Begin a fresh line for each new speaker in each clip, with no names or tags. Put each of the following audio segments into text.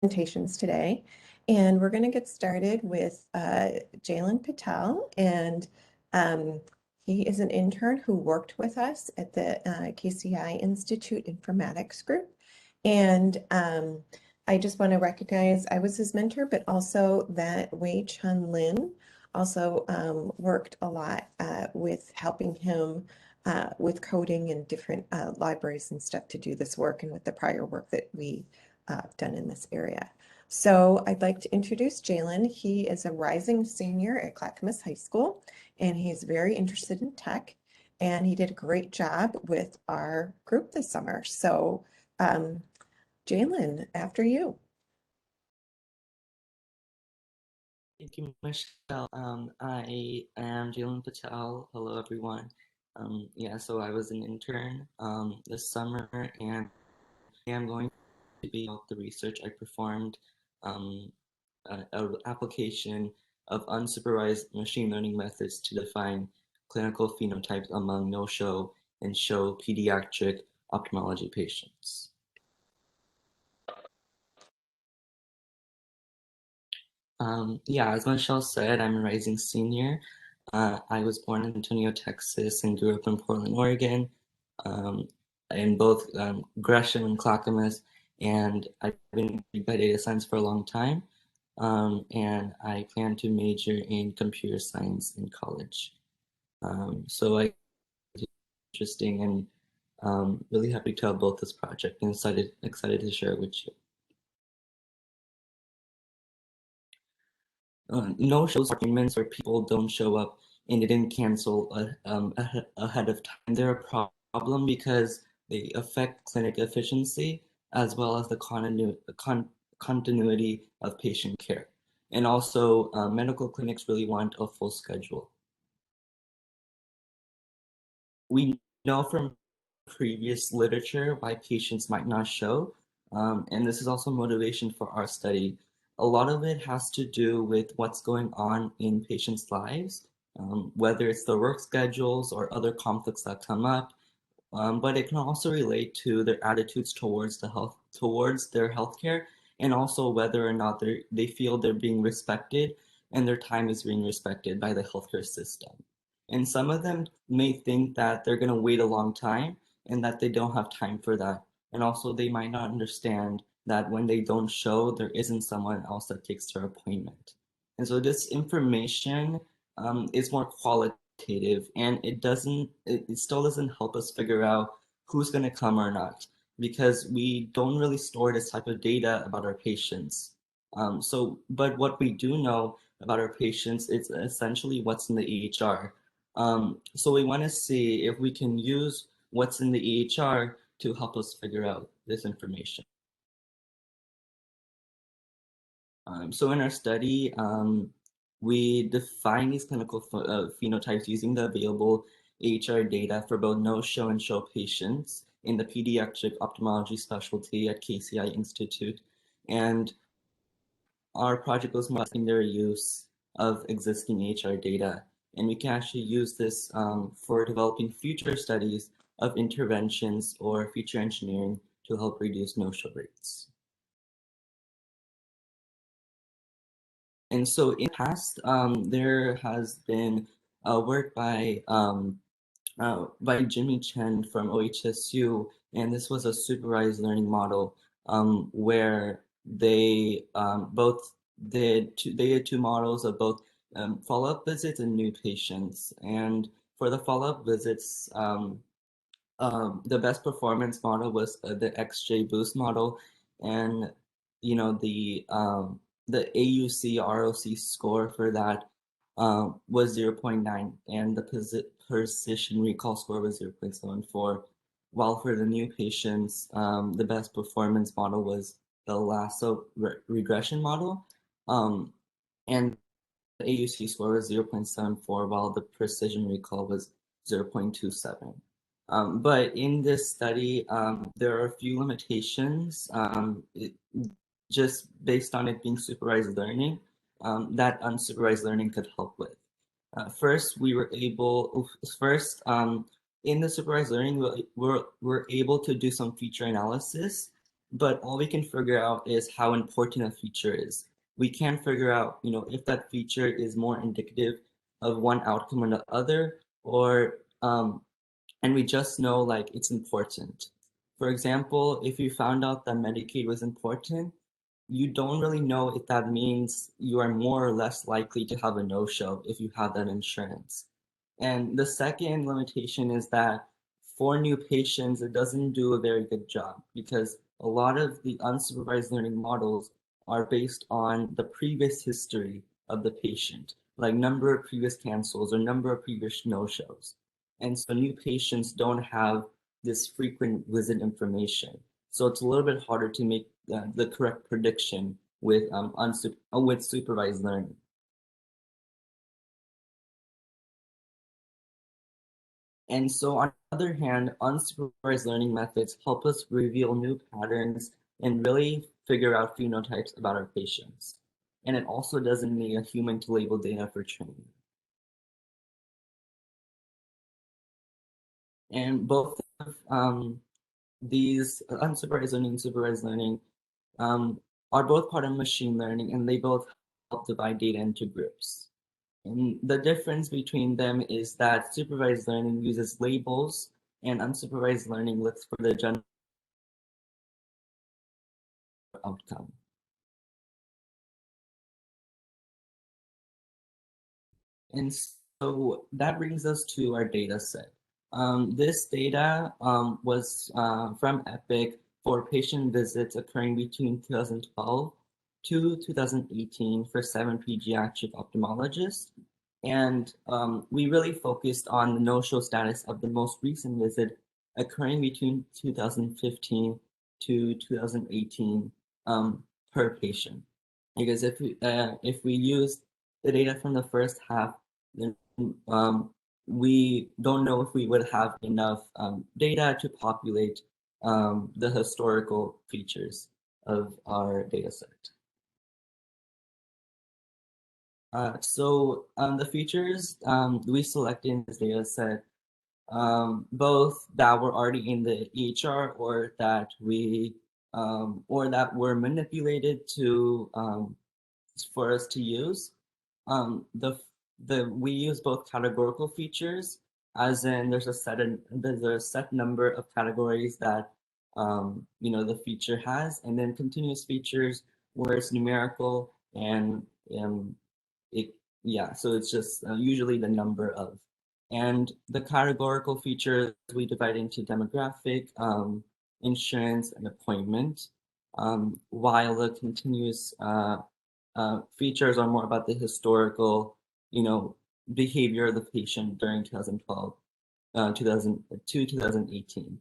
presentations today, and we're going to get started with Jalen Patel, and he is an intern who worked with us at the KCI Institute Informatics Group, and I just want to recognize I was his mentor, but also that Wei Chun Lin also worked a lot with helping him with coding and different libraries and stuff to do this work, and with the prior work that we done in this area. So I'd like to introduce Jalen. He is a rising senior at Clackamas High School, and he's very interested in tech, and he did a great job with our group this summer. So Jalen, after you.
Thank you, Michelle. I am Jalen Patel. Hello, everyone. So I was an intern this summer, and I am going to be about the research I performed, an application of unsupervised machine learning methods to define clinical phenotypes among no-show and show pediatric ophthalmology patients. As Michelle said, I'm a rising senior. I was born in Antonio, Texas, and grew up in Portland, Oregon, in both Gresham and Clackamas. And I've been intrigued by data science for a long time, and I plan to major in computer science in college. So I interesting and really happy to have both this project and excited to share it with you. No shows appointments where people don't show up and they didn't cancel ahead of time. They're a problem because they affect clinic efficiency as well as the continuity of patient care. And also, medical clinics really want a full schedule. We know from previous literature why patients might not show, and this is also motivation for our study. A lot of it has to do with what's going on in patients' lives, whether it's their work schedules or other conflicts that come up, but it can also relate to their attitudes towards their healthcare, and also whether or not they feel they're being respected and their time is being respected by the healthcare system. And some of them may think that they're going to wait a long time and that they don't have time for that. And also, they might not understand that when they don't show, there isn't someone else that takes their appointment. And so, this information is more qualitative, and it still doesn't help us figure out who's going to come or not, because we don't really store this type of data about our patients. But what we do know about our patients is essentially what's in the EHR. So we want to see if we can use what's in the EHR to help us figure out this information. So in our study, we define these clinical phenotypes using the available EHR data for both no-show and show patients in the pediatric ophthalmology specialty at KCI Institute. And our project was modeling their use of existing EHR data, and we can actually use this for developing future studies of interventions or feature engineering to help reduce no-show rates. And so in the past, there has been work by Jimmy Chen from OHSU, and this was a supervised learning model where they did two models of both follow-up visits and new patients. And for the follow-up visits, the best performance model was the XJ Boost model, and the AUC ROC score for that was 0.9, and the precision recall score was 0.74. While for the new patients, the best performance model was the lasso regression model, and the AUC score was 0.74, while the precision recall was 0.27. But in this study, there are a few limitations, just based on it being supervised learning, that unsupervised learning could help with. First, in the supervised learning, we're able to do some feature analysis but all we can figure out is how important a feature is. We can't figure out, if that feature is more indicative of one outcome or the other, or and we just know like it's important. For example, if you found out that Medicaid was important, you don't really know if that means you are more or less likely to have a no-show if you have that insurance. And the second limitation is that for new patients, it doesn't do a very good job because a lot of the unsupervised learning models are based on the previous history of the patient, like number of previous cancels or number of previous no-shows. And so new patients don't have this frequent visit information. So it's a little bit harder to make the correct prediction with with supervised learning. And so on the other hand, unsupervised learning methods help us reveal new patterns and really figure out phenotypes about our patients. And it also doesn't need a human to label data for training. And both of these unsupervised learning and supervised learning are both part of machine learning, and they both help divide data into groups. And the difference between them is that supervised learning uses labels and unsupervised learning looks for the general outcome. And so that brings us to our data set. This data was from EPIC for patient visits occurring between 2012 to 2018 for 7 pediatric ophthalmologists. And we really focused on the no-show status of the most recent visit occurring between 2015 to 2018 per patient. Because if we use the data from the first half, then we don't know if we would have enough data to populate the historical features of our data set. So the features we selected in this data set, both that were already in the EHR or that were manipulated to for us to use. We use both categorical features, as in there's a set number of categories that the feature has, and then continuous features where it's numerical and so it's just usually the number of. And the categorical features we divide into demographic, insurance, and appointment, while the continuous features are more about the historical, behavior of the patient during 2012, 2018.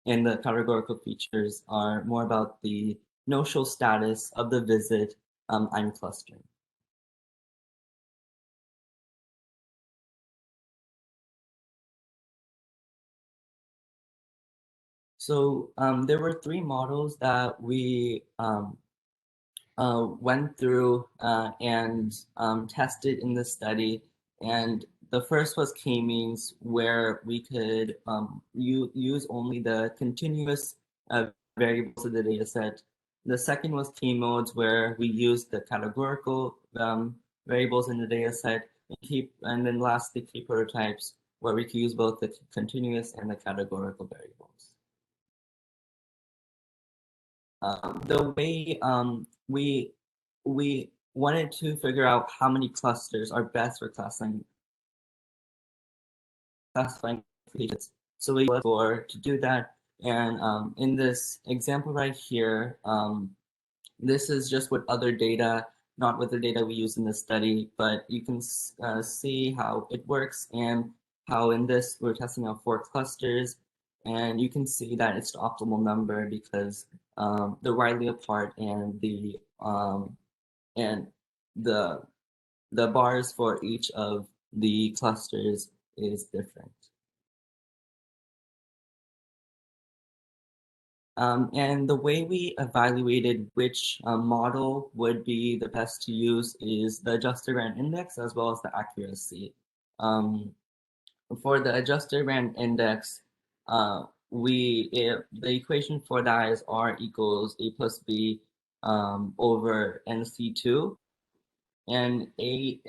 And the categorical features are more about the no-show status of the visit I'm clustering. So there were 3 models that we went through and tested in the study. And the first was k-means, where we could use only the continuous variables of the data set. The second was k-modes, where we used the categorical variables in the data set, and then lastly k-prototypes, where we could use both the continuous and the categorical variables. The way we wanted to figure out how many clusters are best for classifying patients. So we looked for to do that, and in this example right here, this is just with other data, not with the data we use in the study, but you can see how it works and how in this we're testing out 4 clusters, and you can see that it's the optimal number because they're widely apart, and the bars for each of the clusters is different. And the way we evaluated which model would be the best to use is the adjusted rand index as well as the accuracy. For the adjusted rand index, the equation for that is R equals A plus B over NC2, and A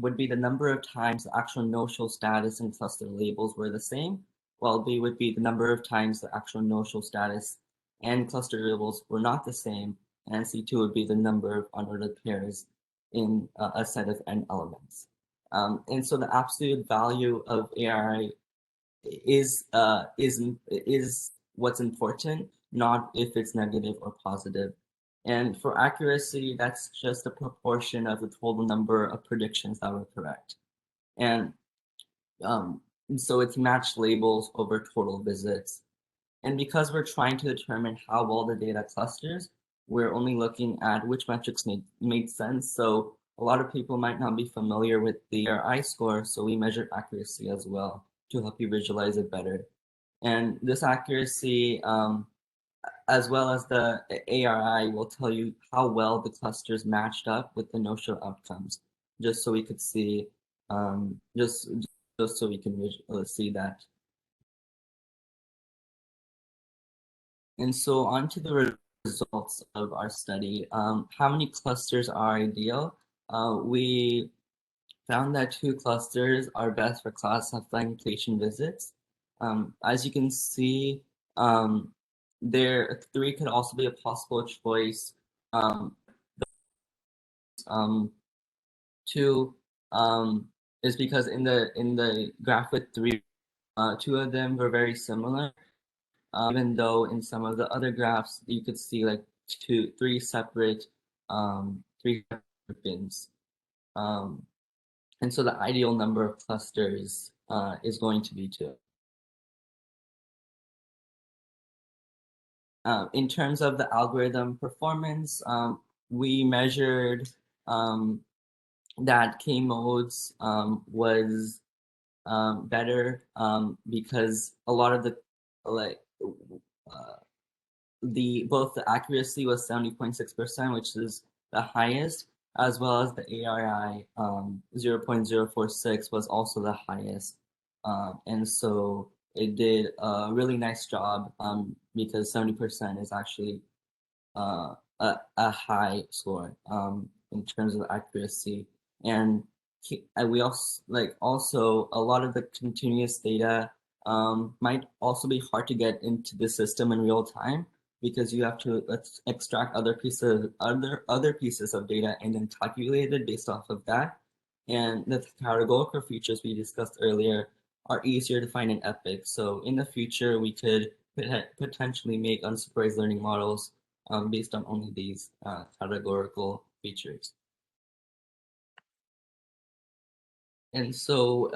would be the number of times the actual no-show status and cluster labels were the same, while B would be the number of times the actual no-show status and cluster labels were not the same, and C2 would be the number of unordered pairs in a set of n elements. And so the absolute value of ARI is what's important, not if it's negative or positive. And for accuracy, that's just a proportion of the total number of predictions that were correct. And so it's matched labels over total visits. And because we're trying to determine how well the data clusters, we're only looking at which metrics made sense. So a lot of people might not be familiar with the ARI score, so we measure accuracy as well to help you visualize it better. And this accuracy, as well as the ARI, will tell you how well the clusters matched up with the no-show outcomes, just so we could see, just so we can see that. And so on to the results of our study. How many clusters are ideal? We found that 2 clusters are best for classifying patient visits. As you can see, there 3 could also be a possible choice. 2 is because in the graph with 3, 2 of them were very similar. Even though in some of the other graphs you could see like 3 separate bins. And so the ideal number of clusters is going to be 2. In terms of the algorithm performance, we measured that K-modes was better because a lot of the both the accuracy was 70.6%, which is the highest, as well as the ARI 0.046 was also the highest. And so it did a really nice job because 70% is actually a high score in terms of accuracy. And we also a lot of the continuous data might also be hard to get into the system in real time because you have to extract other pieces of data and then calculate it based off of that. And the categorical features we discussed earlier are easier to find in Epic. So in the future, we could potentially make unsupervised learning models based on only these categorical features. And so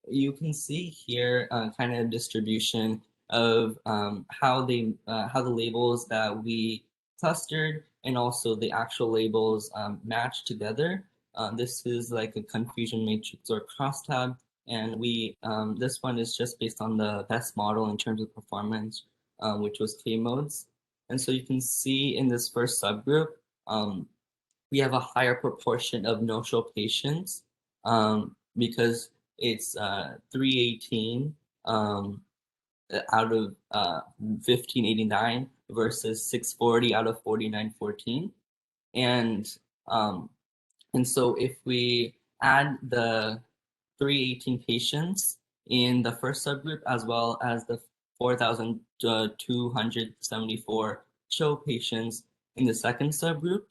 you can see here kind of distribution of how the labels that we clustered and also the actual labels matched together. This is like a confusion matrix or crosstab, and this one is just based on the best model in terms of performance, which was K-modes. And so you can see in this first subgroup, we have a higher proportion of no-show patients because it's 318 out of 1589 versus 640 out of 4914. And so if we add the 318 patients in the first subgroup as well as the 4,274 show patients in the second subgroup,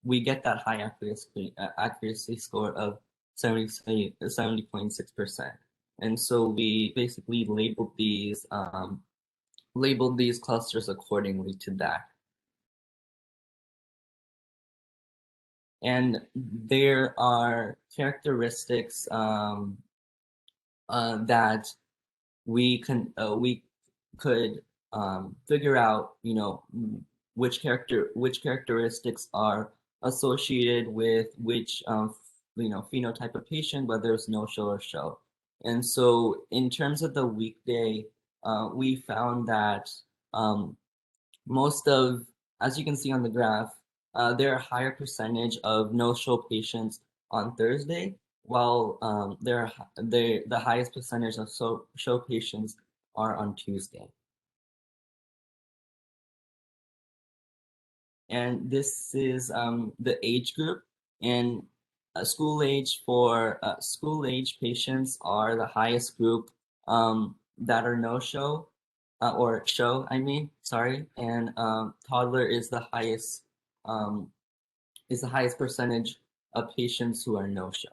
we get that high accuracy score of 70.6%. And so we basically labeled these clusters accordingly to that. And there are characteristics that we could figure out, which characteristics are associated with which phenotype of patient, whether it's no show or show. And so in terms of the weekday, we found that most of, as you can see on the graph, there are a higher percentage of no-show patients on Thursday, while the highest percentage of show patients are on Tuesday. And this is the age group, and school age patients are the highest group that are no show or show, I mean, sorry, and toddler um, is the highest percentage of patients who are no show.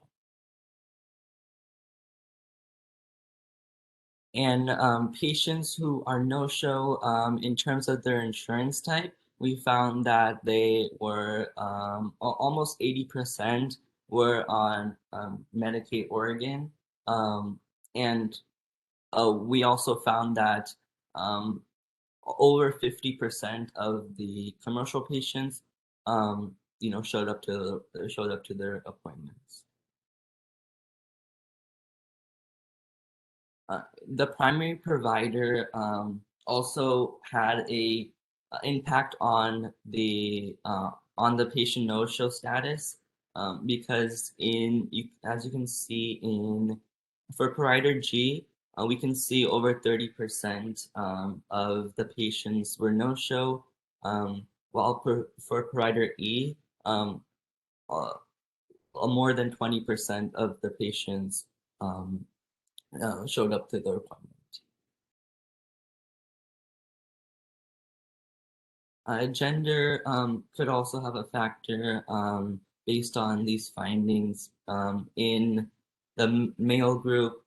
And patients who are no-show, in terms of their insurance type, we found that they were almost 80% were on Medicaid Oregon. And we also found that um, over 50% of the commercial patients, showed up to their appointments. The primary provider also had a impact on the patient no-show status, because as you can see in for provider G, we can see over 30% of the patients were no-show, while for provider E, um, uh, more than 20% of the patients um, showed up to their appointment. Gender could also have a factor based on these findings. In the male group,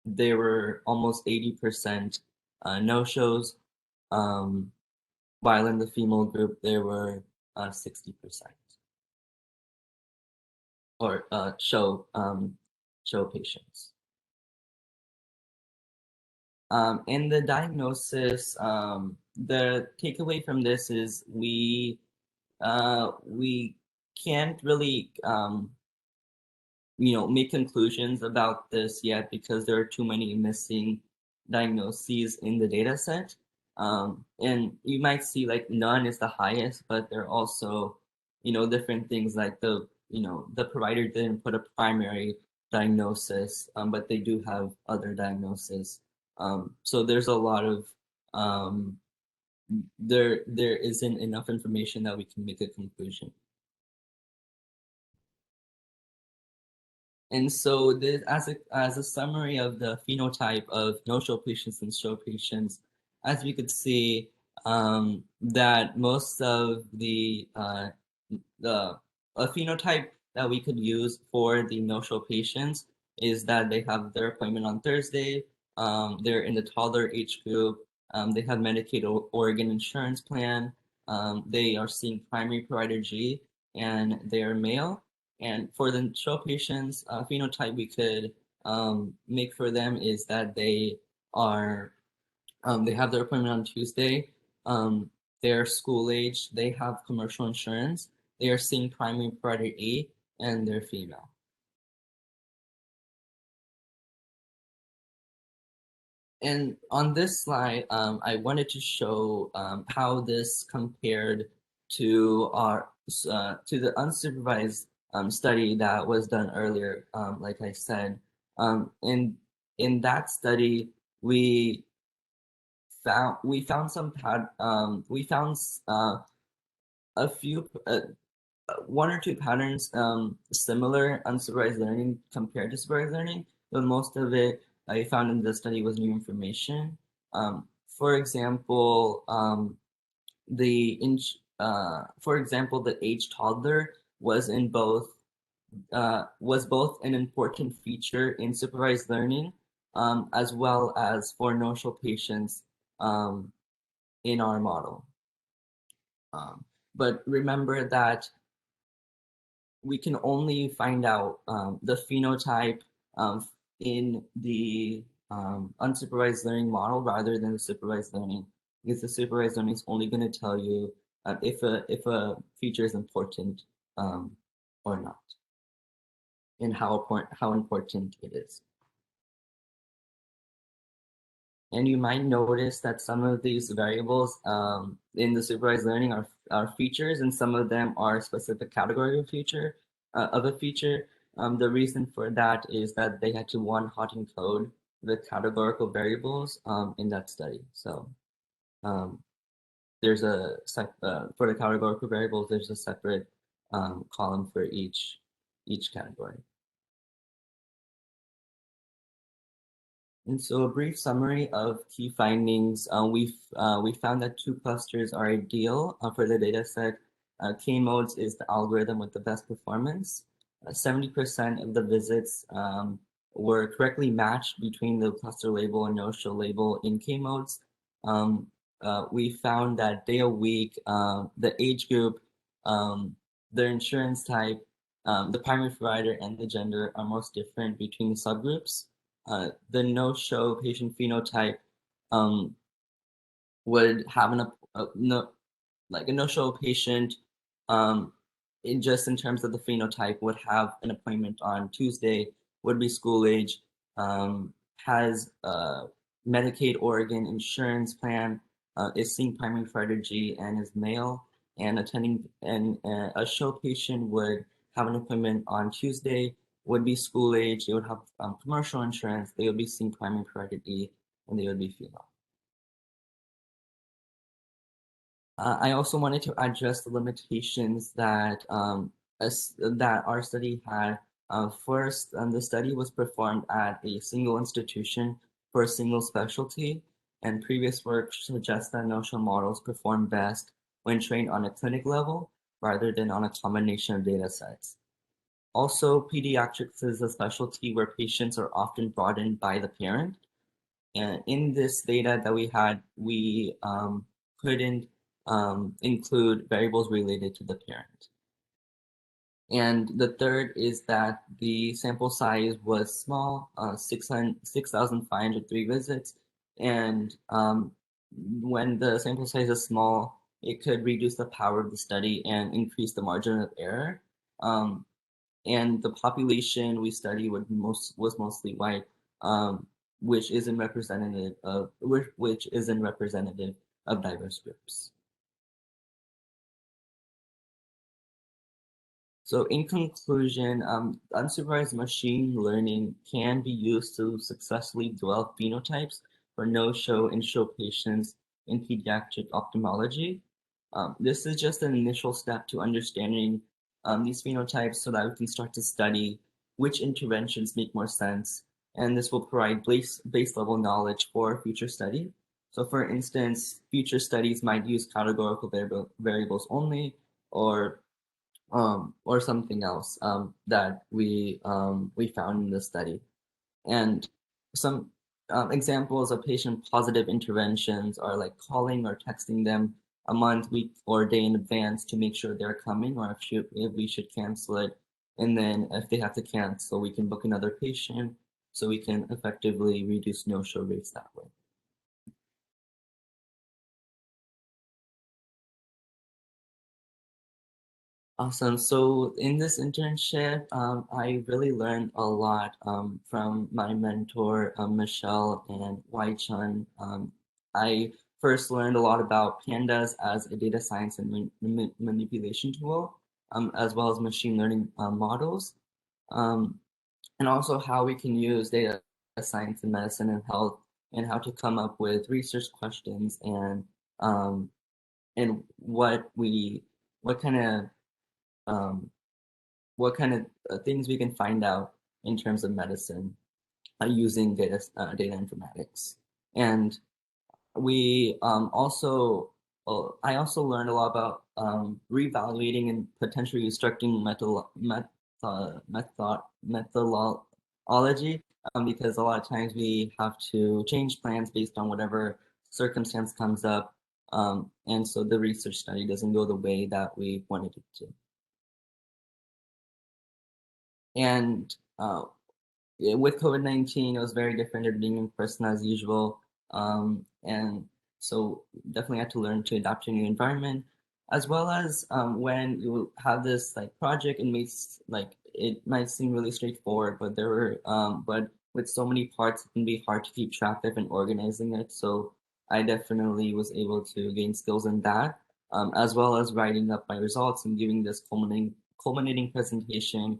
there were almost 80% no-shows, while in the female group, there were 60% or show patients. In the diagnosis, the takeaway from this is we can't really make conclusions about this yet because there are too many missing diagnoses in the data set. And you might see like none is the highest, but there are also different things like the provider didn't put a primary diagnosis, but they do have other diagnoses. So there's a lot of there isn't enough information that we can make a conclusion. And so this, as a summary of the phenotype of no-show patients and show patients, as we could see, that most of the a phenotype that we could use for the no-show patients is that they have their appointment on Thursday. They're in the toddler age group. They have Medicaid Oregon insurance plan. They are seeing primary provider G, and they are male. And for the show patients, phenotype we could make for them is that they have their appointment on Tuesday. They're school age. They have commercial insurance. They are seeing primary provider A, and they're female. And on this slide, I wanted to show how this compared to the unsupervised study that was done earlier. Like I said, in that study, we found some we found a few one or two patterns similar unsupervised learning compared to supervised learning, but most of it I found in the study was new information. For example, the age toddler was both an important feature in supervised learning, as well as for no-show patients in our model. But remember that we can only find out the phenotype in the unsupervised learning model rather than the supervised learning, because the supervised learning is only going to tell you if a feature is important or not, and how important it is. And you might notice that some of these variables in the supervised learning are features, and some of them are specific category of a feature. The reason for that is that they had to hot encode the categorical variables in that study. So um, there's for the categorical variables, there's a separate column for each category. And so a brief summary of key findings. We found that 2 clusters are ideal for the data set. K-modes is the algorithm with the best performance. 70% of the visits were correctly matched between the cluster label and no-show label in K-modes. We found that day of week, the age group, the insurance type, the primary provider, and the gender are most different between the subgroups. The no-show patient phenotype would have a no-show patient just in terms of the phenotype would have an appointment on Tuesday, would be school age, has Medicaid Oregon insurance plan, is seeing primary provider G and is male, and a show patient would have an appointment on Tuesday, would be school age, they would have commercial insurance, they would be seeing primary provider E, and they would be female. I also wanted to address the limitations that that our study had. First, the study was performed at a single institution for a single specialty, and previous work suggests that no-show models perform best when trained on a clinic level rather than on a combination of data sets. Also, pediatrics is a specialty where patients are often brought in by the parent. And in this data that we had, we couldn't include variables related to the parent. And the third is that the sample size was small, 6,503 visits. And when the sample size is small, it could reduce the power of the study and increase the margin of error. And the population we studied was mostly white, which isn't representative of diverse groups. So in conclusion, unsupervised machine learning can be used to successfully develop phenotypes for no-show and show patients in pediatric ophthalmology. This is just an initial step to understanding these phenotypes so that we can start to study which interventions make more sense, and this will provide base level knowledge for future study. So for instance, future studies might use categorical variables only, or something else that we found in the study. And some examples of patient positive interventions are like calling or texting them a month, week, or day in advance to make sure they're coming, or if we should cancel it. And then if they have to cancel, we can book another patient so we can effectively reduce no-show rates that way. Awesome. So in this internship, I really learned a lot from my mentor, Michelle and Wai Chun. I first learned a lot about pandas as a data science and manipulation tool, as well as machine learning models, and also how we can use data science in medicine and health, and how to come up with research questions um, and what kind of um, things we can find out in terms of medicine using data informatics. And we I also learned a lot about reevaluating and potentially restricting methodology, because a lot of times we have to change plans based on whatever circumstance comes up. And so the research study doesn't go the way that we wanted it to. And with COVID-19, it was very different than being in person as usual. And so definitely had to learn to adapt to a new environment, as well as when you have this like project, it might seem really straightforward, but but with so many parts, it can be hard to keep track of and organizing it. So I definitely was able to gain skills in that, as well as writing up my results and giving this culminating presentation,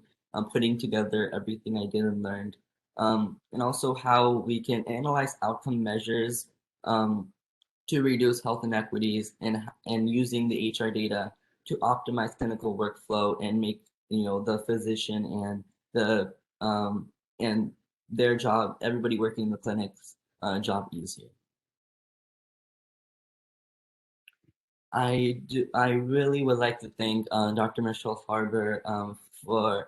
putting together everything I did and learned and also how we can analyze outcome measures to reduce health inequities and using the HR data to optimize clinical workflow and make the physician and the and their job, everybody working in the clinic's job easier. I really would like to thank Dr. Michelle Farber for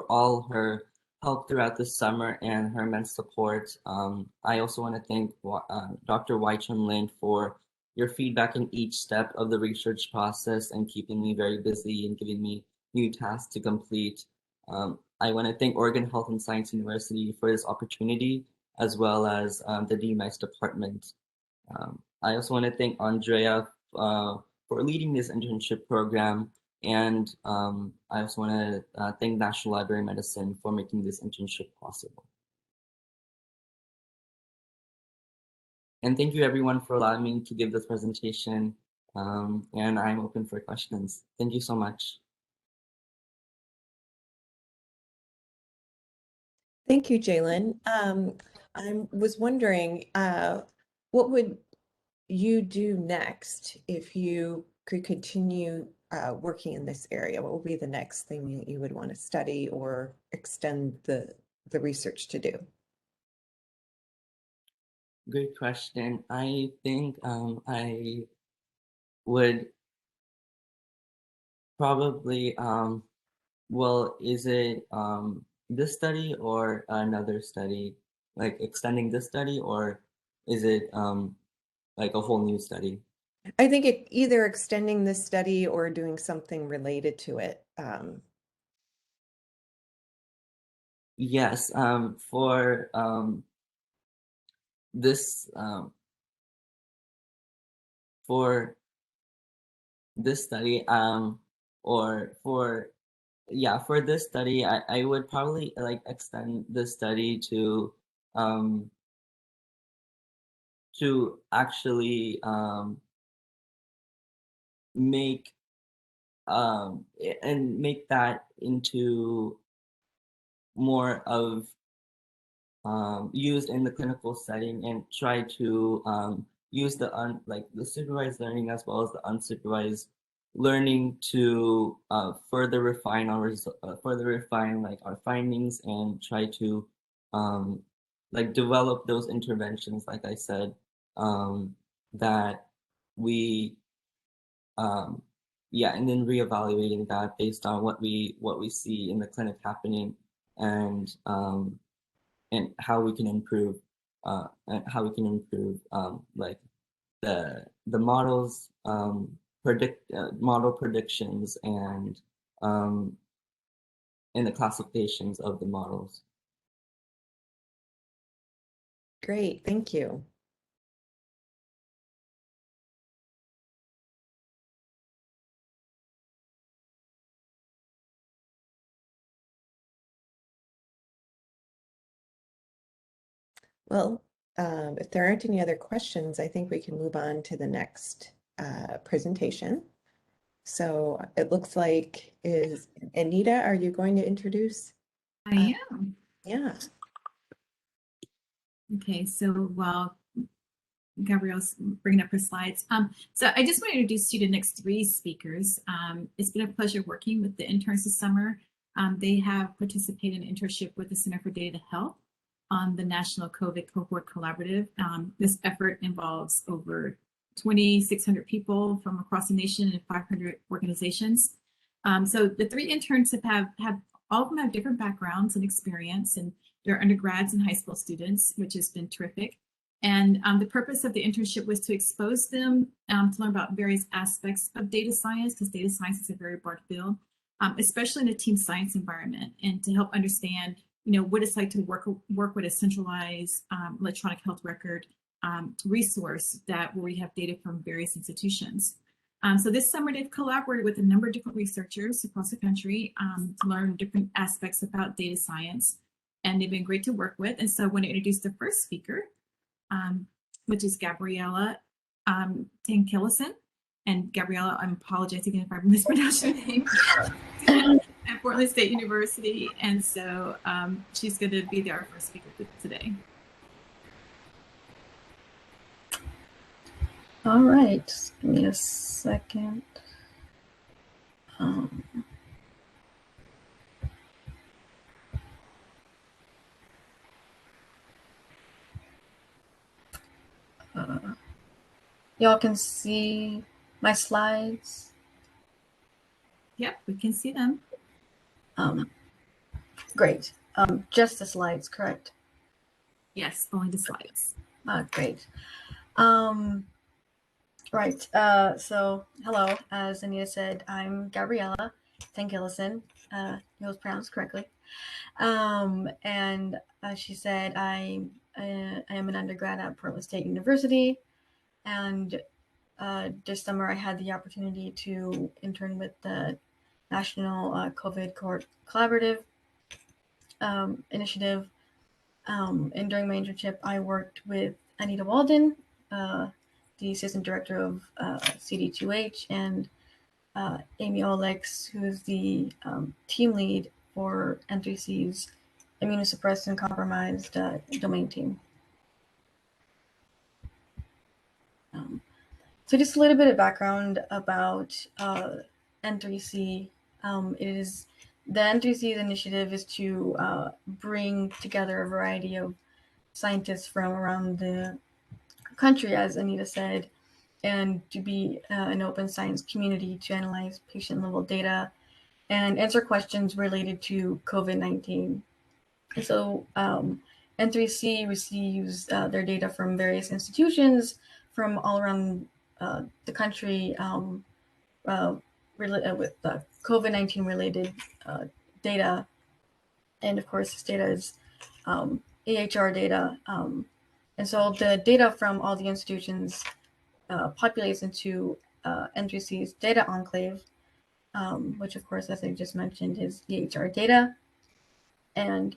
all her help throughout the summer and her immense support. I also want to thank Dr. Wai-Chun Lin for your feedback in each step of the research process and keeping me very busy and giving me new tasks to complete. I want to thank Oregon Health and Science University for this opportunity, as well as the DMICE department. I also want to thank Andrea for leading this internship program, and I also want to thank National Library of Medicine for making this internship possible. And thank you everyone for allowing me to give this presentation, and I'm open for questions. Thank you so much.
Thank you, Jalen. I was wondering, what would you do next if you could continue working in this area? What would be the next thing you would want to study or extend the research to do?
Great question. I think I would probably, well, is it this study or another study, like extending this study, or is it like a whole new study?
I think either extending this study or doing something related to it.
Yes, for this for this study, or for yeah, for this study, I would probably like extend the study um to actually make and make that into more of used in the clinical setting, and try to use like the supervised learning as well as the unsupervised learning to further refine like our findings, and try to like develop those interventions, like I said, that we yeah, and then reevaluating that based on what we see in the clinic happening, and how we can improve like the models, model predictions, um, and the classifications of the models.
Great, thank you. Well, if there aren't any other questions, I think we can move on to the next presentation. So it looks like Anita, are you going to introduce?
I am.
Yeah.
Okay, so while Gabriella's bringing up her slides, so I just want to introduce you to the next three speakers. It's been a pleasure working with the interns this summer. They have participated in an internship with the Center for Data Health on the National COVID Cohort Collaborative. This effort involves over 2,600 people from across the nation and 500 organizations. So the three interns have all of them have different backgrounds and experience, and they're undergrads and high school students, which has been terrific. And the purpose of the internship was to expose them to learn about various aspects of data science, because data science is a very broad field, especially in a team science environment, and to help understand, what it's like to work with a centralized electronic health record resource where we have data from various institutions. So this summer, they've collaborated with a number of different researchers across the country to learn different aspects about data science, and they've been great to work with. And so I want to introduce the first speaker, which is Gabriella Tangkilisan. And Gabriella, I'm apologizing if I mispronounced your name. at Portland State University, and so she's going to be our first speaker today.
All right, just give me a second. Y'all can see my slides.
Yep, we can see them.
Great. Just the slides, correct?
Yes, only the slides.
Great. Right. So hello, as Anita said, I'm Gabriella Tangkilisan. It was pronounced correctly. And she said, I am an undergrad at Portland State University, and this summer I had the opportunity to intern with the National COVID Collaborative Initiative. And during my internship, I worked with Anita Walden, the assistant director of CD2H, and Amy Olex, who is the team lead for N3C's Immunosuppressed and Compromised domain team. So just a little bit of background about N3C. The N3C's initiative is to bring together a variety of scientists from around the country, as Anita said, and to be an open science community to analyze patient-level data and answer questions related to COVID-19. And so N3C receives their data from various institutions from all around the country with COVID-19 related data. And of course, this data is AHR data. And so the data from all the institutions populates into N3C's data enclave, which of course, as I just mentioned, is EHR data. And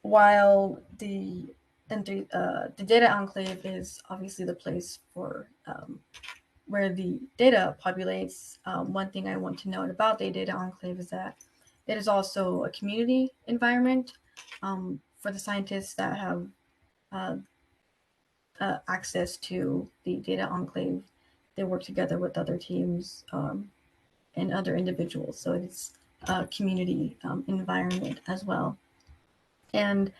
while the data enclave is obviously the place for where the data populates, one thing I want to note about the data enclave is that it is also a community environment for the scientists that have access to the data enclave. They work together with other teams and other individuals. So it's a community environment as well. And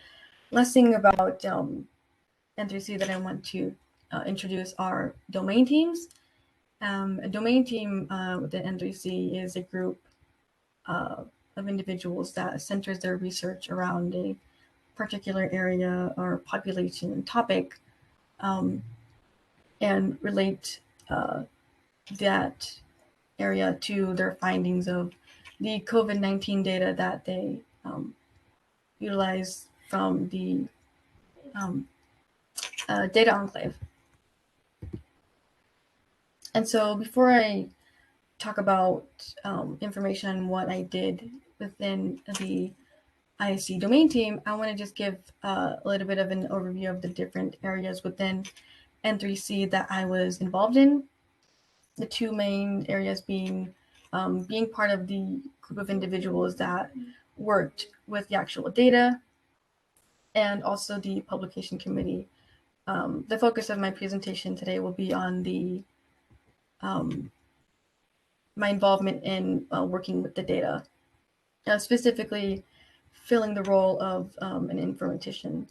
last thing about N3C that I want to introduce are domain teams. A domain team within N3C is a group of individuals that centers their research around a particular area or population and topic, and relate that area to their findings of the COVID-19 data that they utilize from the data enclave. And so before I talk about information on what I did within the ISC domain team, I want to just give a little bit of an overview of the different areas within N3C that I was involved in. The two main areas being part of the group of individuals that worked with the actual data, and also the publication committee. The focus of my presentation today will be on the my involvement in working with the data, specifically filling the role of an informatician,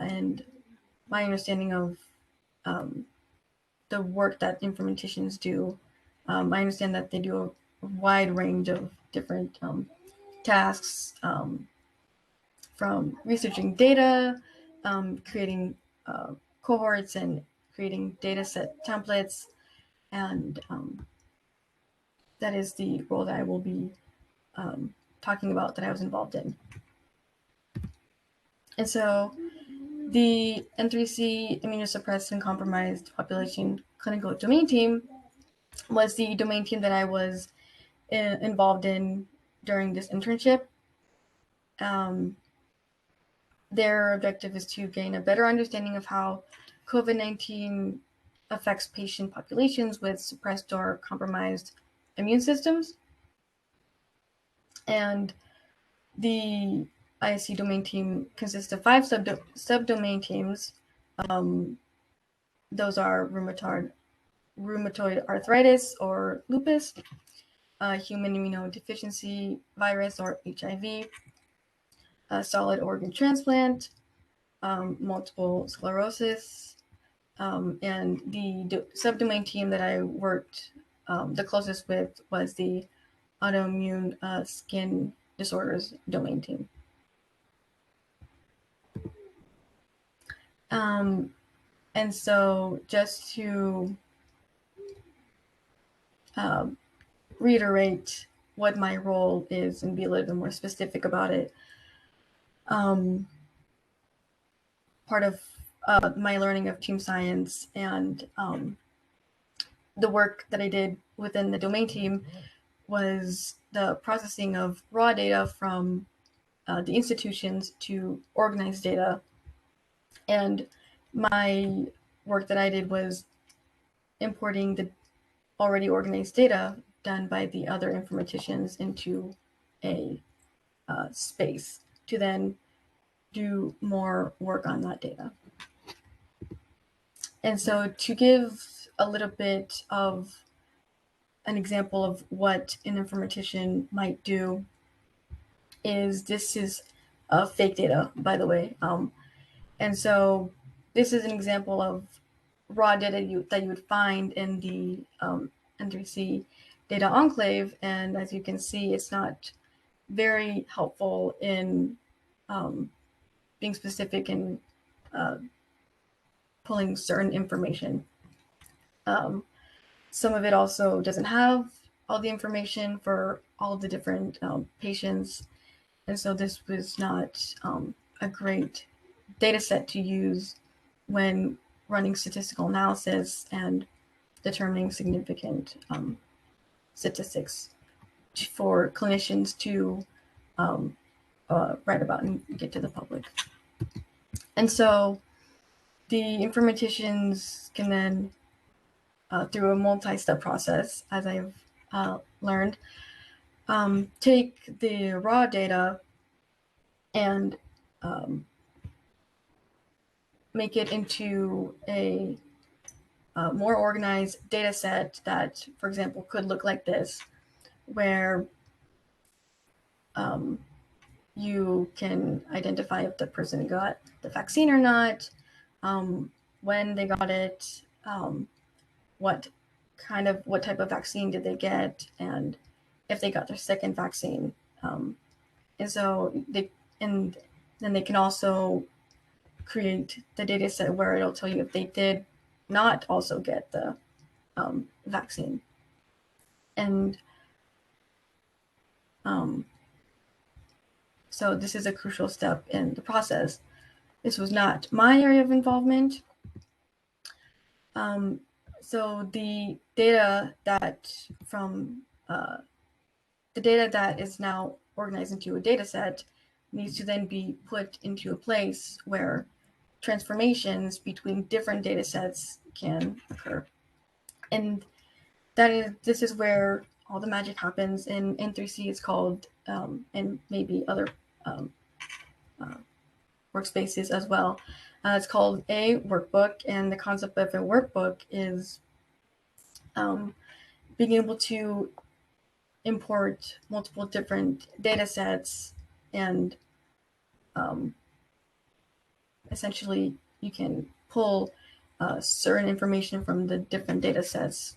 and my understanding of the work that informaticians do. I understand that they do a wide range of different tasks, from researching data, creating cohorts, and creating data set templates. And that is the role that I will be talking about that I was involved in. And so the N3C Immunosuppressed and Compromised Population Clinical Domain Team was the domain team that I was involved in during this internship. Their objective is to gain a better understanding of how COVID-19 affects patient populations with suppressed or compromised immune systems. And the ISC domain team consists of 5 subdomain teams. Those are rheumatoid arthritis or lupus, human immunodeficiency virus or HIV, solid organ transplant, multiple sclerosis, and the subdomain team that I worked the closest with was the autoimmune skin disorders domain team. And so just to reiterate what my role is and be a little bit more specific about it, part of my learning of team science and the work that I did within the domain team was the processing of raw data from the institutions to organize data. And my work that I did was importing the already organized data done by the other informaticians into a space to then do more work on that data. And so to give a little bit of an example of what an informatician might do is, this is fake data, by the way. And so this is an example of raw data that you would find in the N3C data enclave. And as you can see, it's not very helpful in being specific and pulling certain information. Some of it also doesn't have all the information for all of the different patients. And so this was not a great data set to use when running statistical analysis and determining significant statistics for clinicians to write about and get to the public. And so the informaticians can then, through a multi-step process, as I've learned, take the raw data and make it into a more organized data set that, for example, could look like this, where you can identify if the person got the vaccine or not, when they got it, what type of vaccine did they get, and if they got their second vaccine. And so then they can also create the data set where it'll tell you if they did not also get the vaccine. And so this is a crucial step in the process. This was not my area of involvement. So the data that is now organized into a data set needs to then be put into a place where transformations between different data sets can occur. And this is where all the magic happens. In N3C, it's called, and maybe other workspaces as well, it's called a workbook. And the concept of a workbook is being able to import multiple different data sets, and essentially you can pull certain information from the different data sets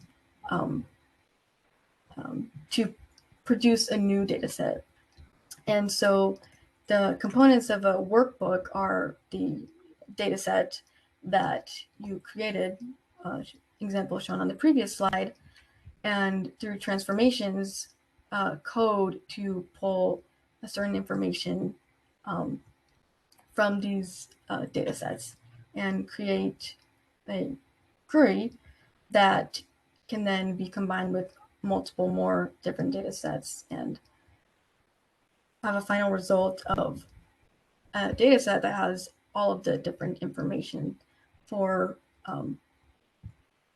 to produce a new data set. And so the components of a workbook are the data set that you created, example shown on the previous slide, and through transformations, code to pull a certain information from these data sets and create a query that can then be combined with multiple more different data sets and have a final result of a data set that has all of the different information for the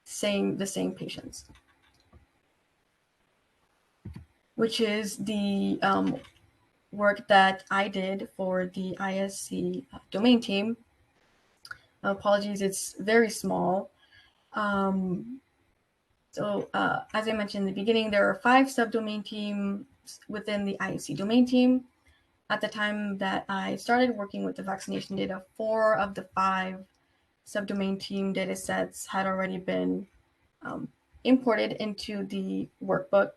same patients. which is the work that I did for the ISC domain team. Apologies, it's very small. So as I mentioned in the beginning, there are 5 subdomain teams within the ISC domain team. At the time that I started working with the vaccination data, 4 of the 5 subdomain team data sets had already been imported into the workbook.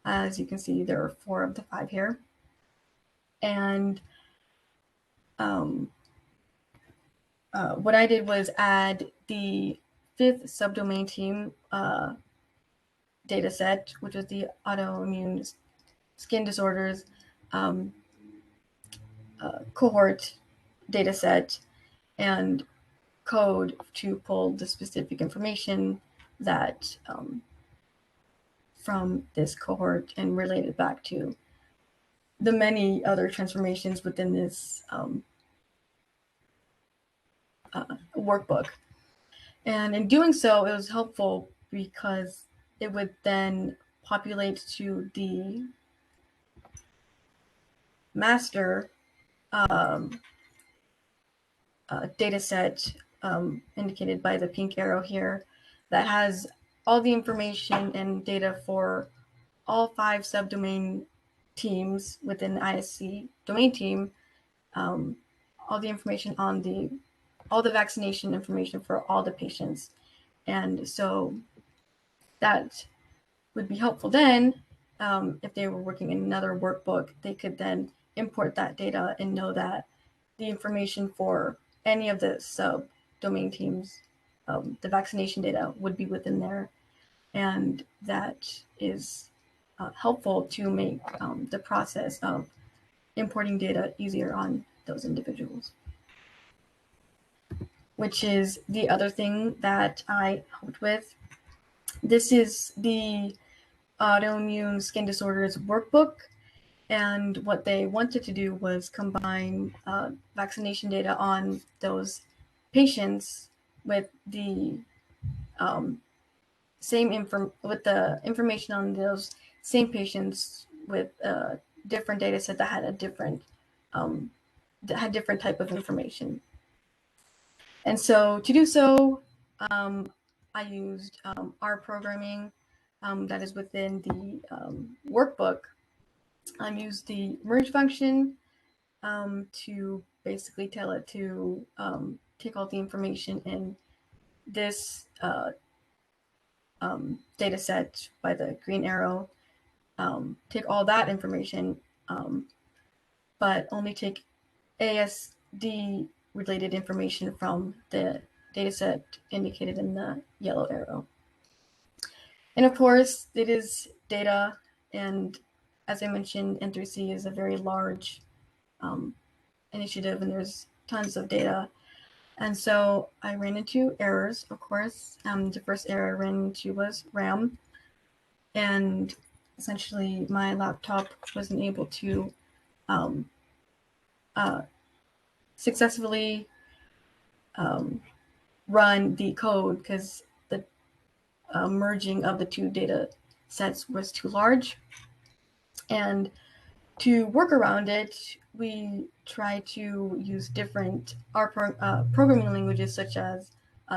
As you can see, there are 4 of the 5 here. And what I did was add the 5th subdomain team data set, which was the autoimmune skin disorders cohort data set, and code to pull the specific information that from this cohort and relate it back to the many other transformations within this workbook. And in doing so, it was helpful because it would then populate to the master data set indicated by the pink arrow here that has all the information and data for all 5 subdomain teams within the ISC domain team, all the information on all the vaccination information for all the patients. And so that would be helpful then. If they were working in another workbook, they could then import that data and know that the information for any of the subdomain teams, the vaccination data would be within there. And that is helpful to make the process of importing data easier on those individuals. Which is the other thing that I helped with. This is the Autoimmune Skin Disorders Workbook. And what they wanted to do was combine vaccination data on those patients with the information on those same patients with a different data set that had a different type of information. And so to do so, I used R programming that is within the workbook. I used the merge function to basically tell it to take all the information in this data set by the green arrow, take all that information, but only take ASD related information from the data set indicated in the yellow arrow. And of course, it is data, and as I mentioned, N3C is a very large initiative, and there's tons of data. And so I ran into errors, of course. The first error I ran into was RAM, and essentially my laptop wasn't able to successfully run the code because the merging of the 2 data sets was too large. And to work around it, we try to use different programming languages such as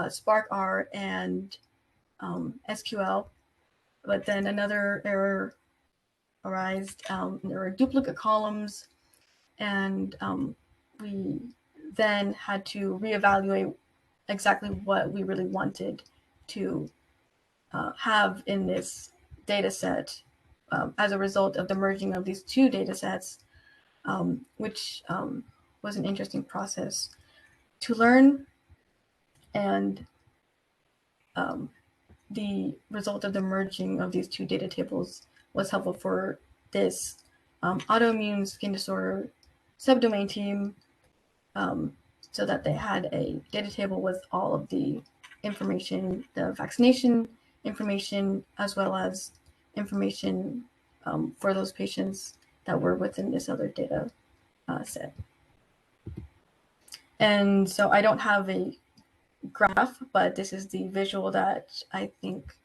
Spark R and SQL. But then another error arose. There were duplicate columns, and we then had to reevaluate exactly what we really wanted to have in this data set as a result of the merging of these 2 data sets, which was an interesting process to learn. And the result of the merging of these 2 data tables was helpful for this autoimmune skin disorder subdomain team, so that they had a data table with all of the information, the vaccination information, as well as information for those patients that were within this other data set. And so I don't have a graph, but this is the visual that I think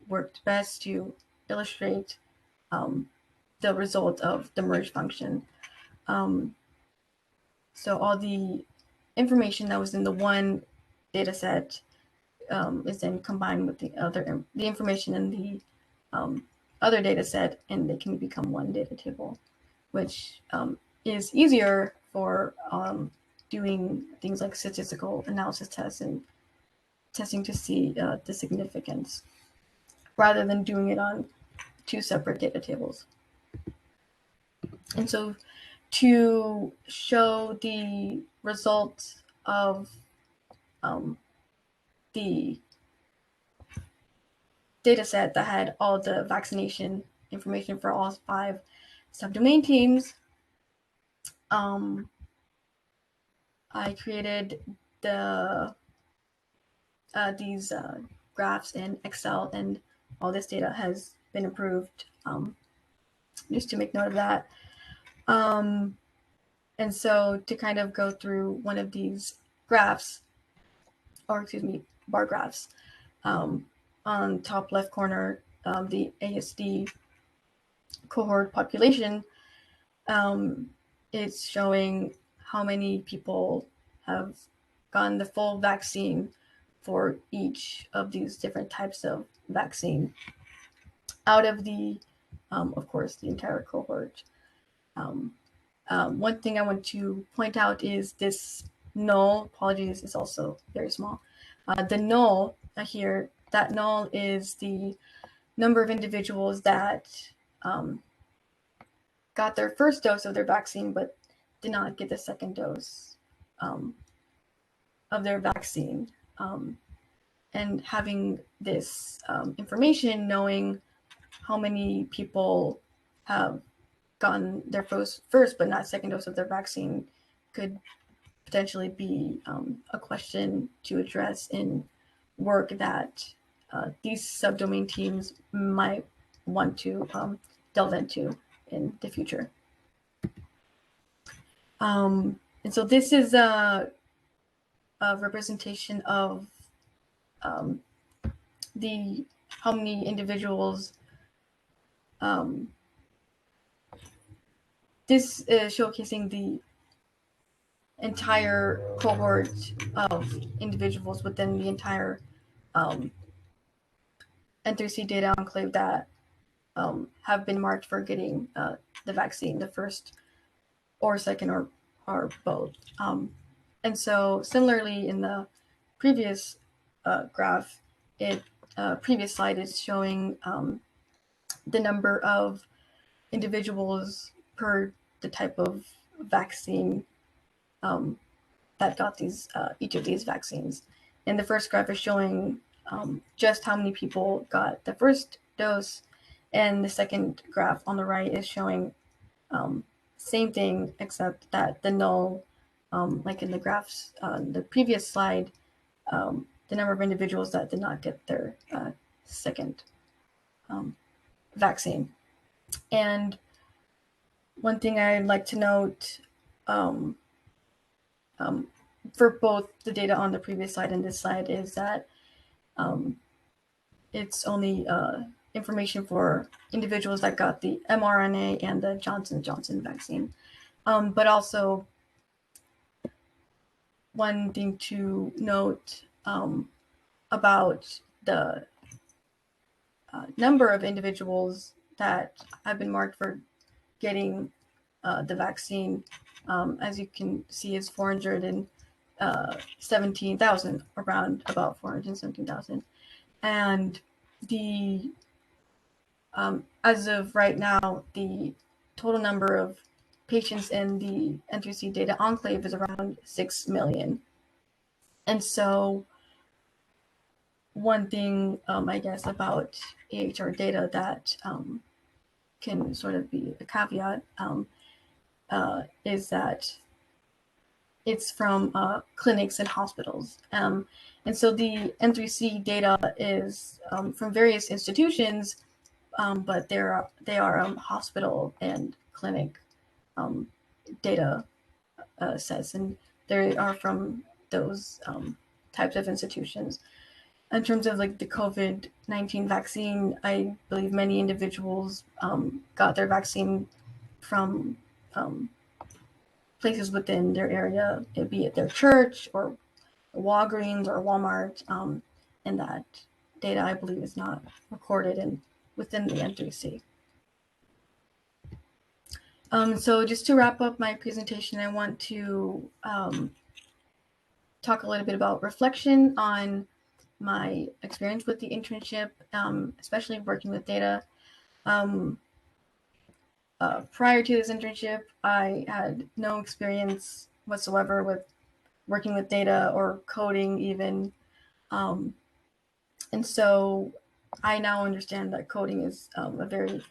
worked best to illustrate the result of the merge function. So all the information that was in the one data set is then combined with the information in the other data set, and they can become one data table, which is easier for doing things like statistical analysis tests and testing to see the significance, rather than doing it on two separate data tables. And so to show the results of the data set that had all the vaccination information for all 5 subdomain teams, I created these graphs in Excel, and all this data has been approved, just to make note of that. And so to kind of go through one of these graphs, or excuse me, bar graphs, on top left corner, the ASD cohort population, it's showing how many people have gotten the full vaccine for each of these different types of vaccine out of the, of course, the entire cohort. One thing I want to point out is this null, apologies, is also very small. The null here, that null is the number of individuals that got their first dose of their vaccine but did not get the second dose of their vaccine. And having this information, knowing how many people have gotten their first but not second dose of their vaccine, could potentially be a question to address in work that these subdomain teams might want to delve into in the future. And so this is a representation of how many individuals. This is showcasing the entire cohort of individuals within the entire N3C data enclave that have been marked for getting the vaccine, the first or second or both. And so similarly in the previous graph, previous slide is showing the number of individuals per the type of vaccine that got each of these vaccines. And the first graph is showing just how many people got the first dose, and the second graph on the right is showing same thing, except that the null, like in the graphs on the previous slide, the number of individuals that did not get their second vaccine. And one thing I'd like to note, for both the data on the previous slide and this slide, is that it's only information for individuals that got the mRNA and the Johnson & Johnson vaccine. But also, one thing to note about the number of individuals that have been marked for getting the vaccine, as you can see, is 417,000, around about 417,000. And the as of right now, the total number of patients in the N3C data enclave is around 6 million. And so one thing, I guess, about AHR data that can sort of be a caveat is that it's from clinics and hospitals. And so the N3C data is from various institutions, but they are hospital and clinic data sets, and they are from those types of institutions. in terms of like the COVID-19 vaccine, I believe many individuals got their vaccine from places within their area, be it their church or Walgreens or Walmart, and that data, I believe, is not recorded within the N3C. So just to wrap up my presentation, I want to talk a little bit about reflection on my experience with the internship, especially working with data. Prior to this internship, I had no experience whatsoever with working with data or coding even. And so I now understand that coding is a very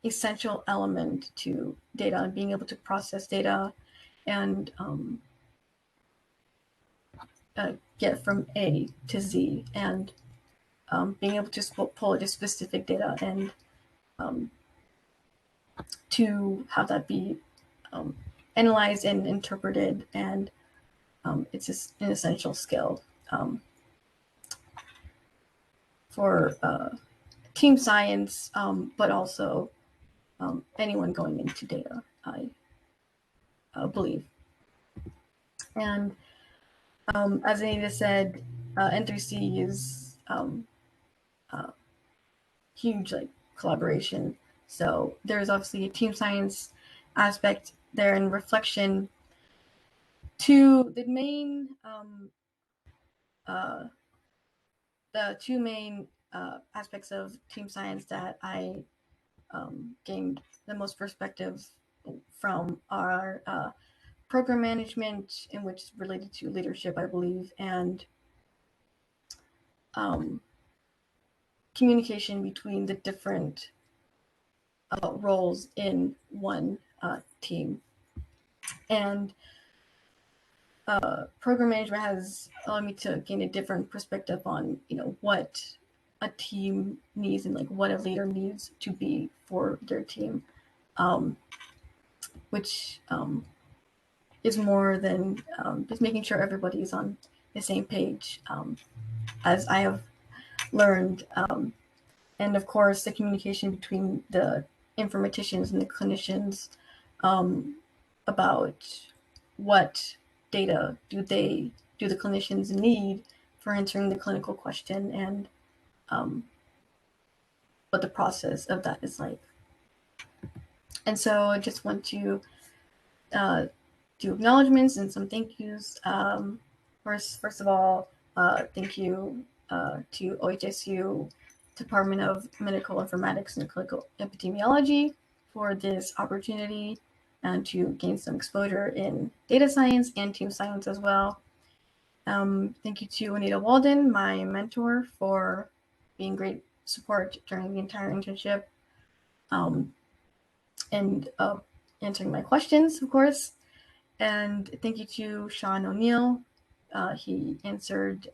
essential element to data and being able to process data and get from A to Z, and being able to pull into specific data and to have that be analyzed and interpreted, and it's just an essential skill for team science, but also anyone going into data, I believe. And as Anita said, N3C is huge like collaboration. So there's obviously a team science aspect there and reflection. To the main, the two main aspects of team science that I gained the most perspective from are program management, in which is related to leadership, I believe, and communication between the different roles in one team. And program management has allowed me to gain a different perspective on, what a team needs and like what a leader needs to be for their team, which is more than just making sure everybody is on the same page, as I have learned. And of course, the communication between the informaticians and the clinicians about what data do the clinicians need for answering the clinical question, and what the process of that is like. And so I just want to do acknowledgements and some thank yous. First of all, thank you to OHSU Department of Medical Informatics and Clinical Epidemiology for this opportunity and to gain some exposure in data science and team science as well. Thank you to Anita Walden, my mentor, for being great support during the entire internship, and answering my questions, of course. And thank you to Sean O'Neill. He answered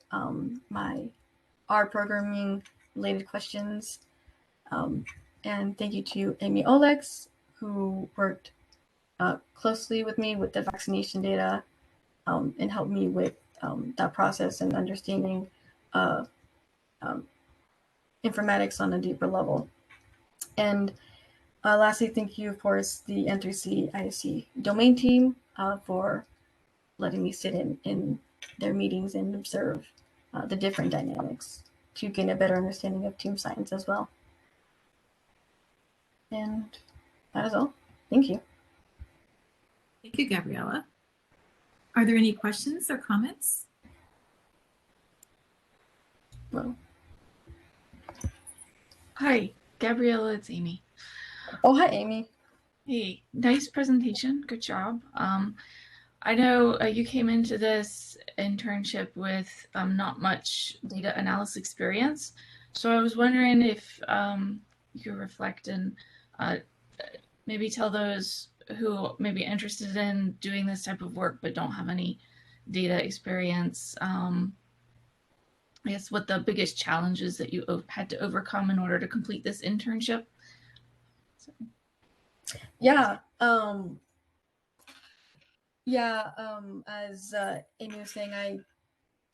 my R programming related questions. And thank you to Amy Olex, who worked closely with me with the vaccination data, and helped me with that process and understanding informatics on a deeper level. And lastly, thank you, of course, the N3C ISC domain team for letting me sit in their meetings and observe the different dynamics to gain a better understanding of team science as well. And that is all. Thank you.
Thank you, Gabriella. Are there any questions or comments?
Well,
Hi, Gabriella, it's Amy.
oh, hi, Amy.
Hey, nice presentation. Good job. I know you came into this internship with not much data analysis experience. So I was wondering if you could reflect and maybe tell those who may be interested in doing this type of work but don't have any data experience, I guess what the biggest challenges that you had to overcome in order to complete this internship. So.
Yeah. As Amy was saying, I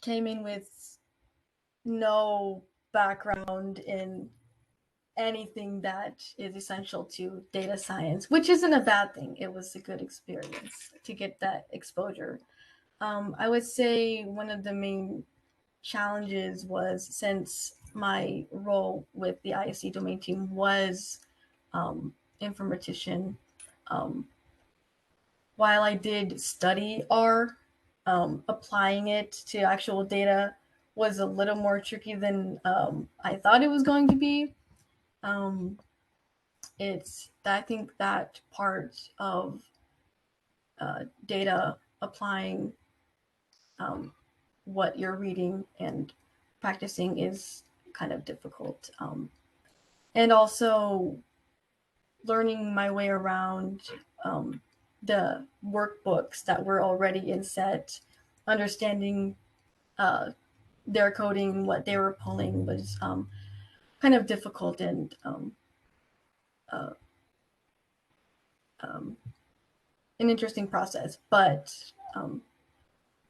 came in with no background in anything that is essential to data science, which isn't a bad thing. It was a good experience to get that exposure. I would say one of the main challenges was, since my role with the ISC domain team was informatician, while I did study R, applying it to actual data was a little more tricky than I thought it was going to be. I think that part of data applying what you're reading and practicing is kind of difficult. And also learning my way around the workbooks that were already in set, understanding their coding, what they were pulling was kind of difficult and an interesting process. But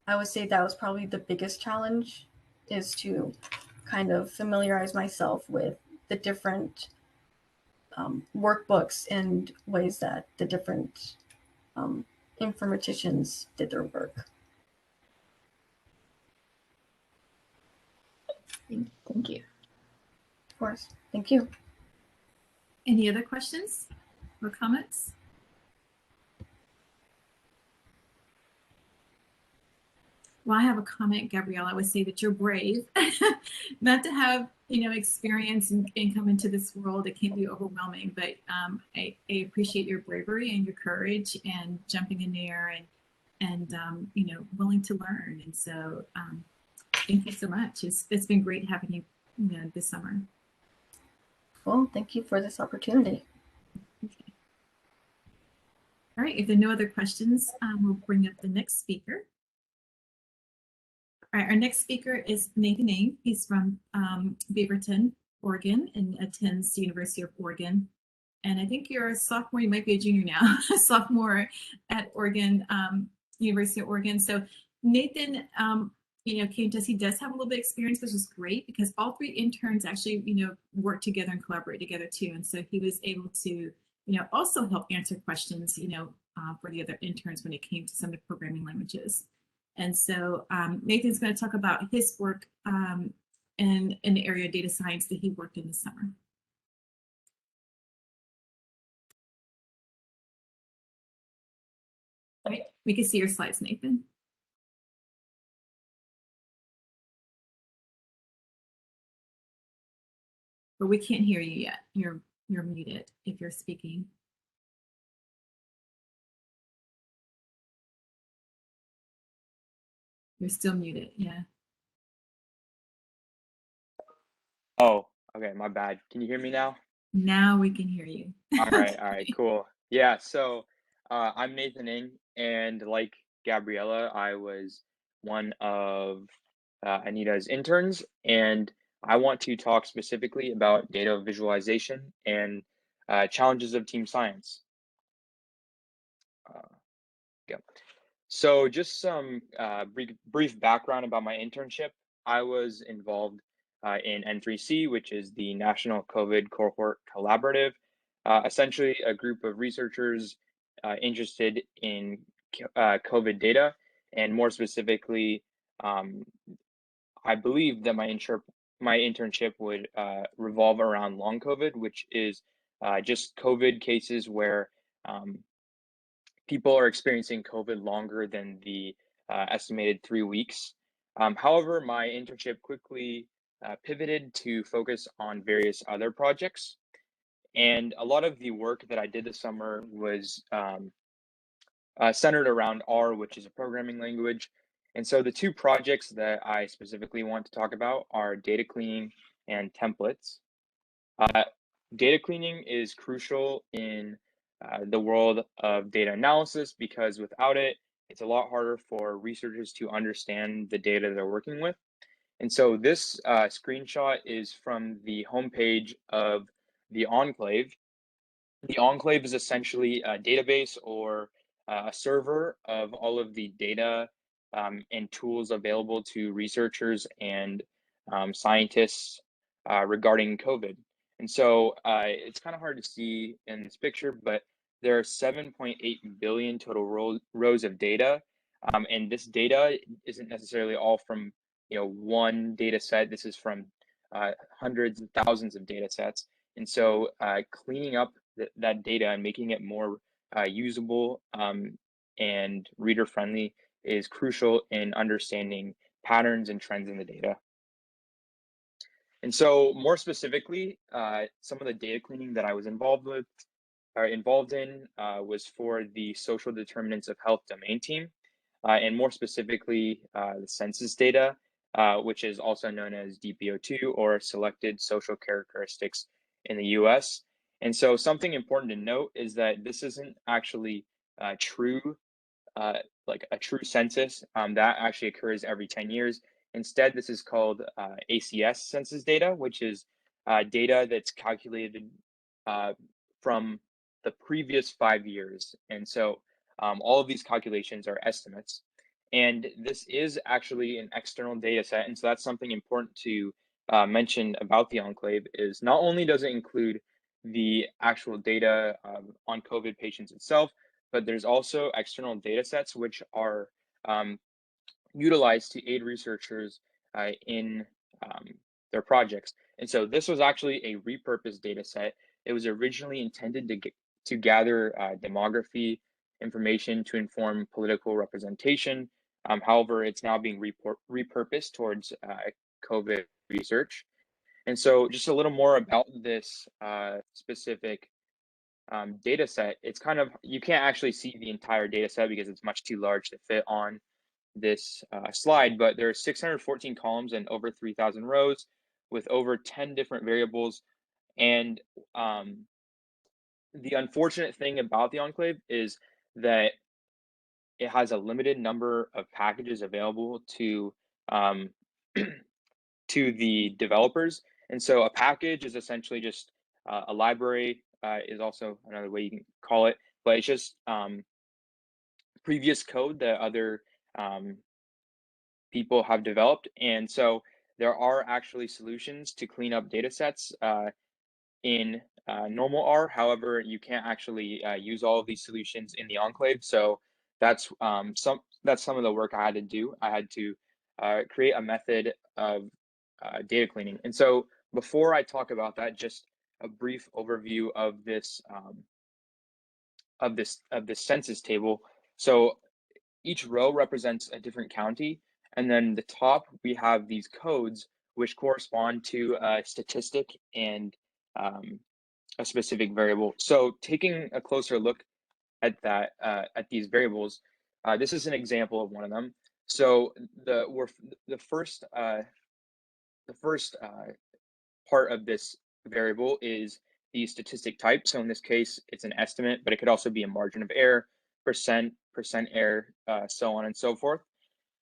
I would say that was probably the biggest challenge, is to kind of familiarize myself with the different workbooks and ways that the different informaticians did their work.
Thank you.
Of course. Thank you.
Any other questions or comments? Well, I have a comment, Gabriella. I would say that you're brave. Not to have, experience and come into this world, it can be overwhelming, but I appreciate your bravery and your courage and jumping in there and willing to learn. And so thank you so much. It's been great having you, this summer.
Well, thank you for this opportunity.
Okay. All right, if there are no other questions, we'll bring up the next speaker. All right, our next speaker is Nathan Ng. He's from Beaverton, Oregon, and attends the University of Oregon. And I think you're a sophomore, you might be a junior now, a sophomore at Oregon, University of Oregon. So Nathan, came to us. He does have a little bit of experience, which is great because all three interns actually, work together and collaborate together too. And so he was able to, also help answer questions, for the other interns when it came to some of the programming languages. And so Nathan's going to talk about his work in the area of data science that he worked in this summer. Okay, we can see your slides, Nathan. But we can't hear you yet. You're muted if you're speaking. You're still muted, yeah.
Oh, okay, my bad. Can you hear me now?
Now we can hear you.
All right, cool. Yeah, so I'm Nathan Ng, and like Gabriella, I was one of Anita's interns, and I want to talk specifically about data visualization and challenges of team science. Yeah. So just some brief background about my internship. I was involved in N3C, which is the National COVID Cohort Collaborative, essentially a group of researchers interested in COVID data, and more specifically, I believe that my internship would revolve around long COVID, which is just COVID cases where people are experiencing COVID longer than the estimated 3 weeks. However, my internship quickly pivoted to focus on various other projects. And a lot of the work that I did this summer was centered around R, which is a programming language. And so the two projects that I specifically want to talk about are data cleaning and templates. Data cleaning is crucial in the world of data analysis because without it, it's a lot harder for researchers to understand the data they're working with. And so this screenshot is from the homepage of the Enclave. The Enclave is essentially a database or a server of all of the data and tools available to researchers and scientists regarding COVID. And so it's kind of hard to see in this picture, but there are 7.8 billion total rows of data. And this data isn't necessarily all from one data set. This is from hundreds and thousands of data sets. And so cleaning up that data and making it more usable and reader friendly is crucial in understanding patterns and trends in the data. And so more specifically, some of the data cleaning that I was involved in was for the social determinants of health domain team, and more specifically, the census data, which is also known as DPO2 or selected social characteristics in the US. And so something important to note is that this isn't actually true, like a true census that actually occurs every 10 years. Instead, this is called ACS census data, which is data that's calculated from the previous 5 years. And so all of these calculations are estimates. And this is actually an external data set. And so that's something important to mention about the Enclave is not only does it include the actual data on COVID patients itself, but there's also external data sets which are utilized to aid researchers in their projects. And so this was actually a repurposed data set. It was originally intended to gather demography information to inform political representation. However, it's now being repurposed towards COVID research. And so just a little more about this specific data set. It's kind of, you can't actually see the entire data set because it's much too large to fit on this slide, but there are 614 columns and over 3,000 rows with over 10 different variables. And the unfortunate thing about the Enclave is that it has a limited number of packages available to to the developers. And so a package is essentially just a library, is also another way you can call it, but it's just previous code that other people have developed. And so there are actually solutions to clean up data sets in normal R. However, you can't actually use all of these solutions in the Enclave. So that's some of the work I had to do. I had to create a method of data cleaning. And so before I talk about that, just a brief overview of this census table. So each row represents a different county, and then the top we have these codes which correspond to a statistic and a specific variable. So taking a closer look at that at these variables, this is an example of one of them. So the first part of this variable is the statistic type. So in this case, it's an estimate, but it could also be a margin of error, percent error, so on and so forth.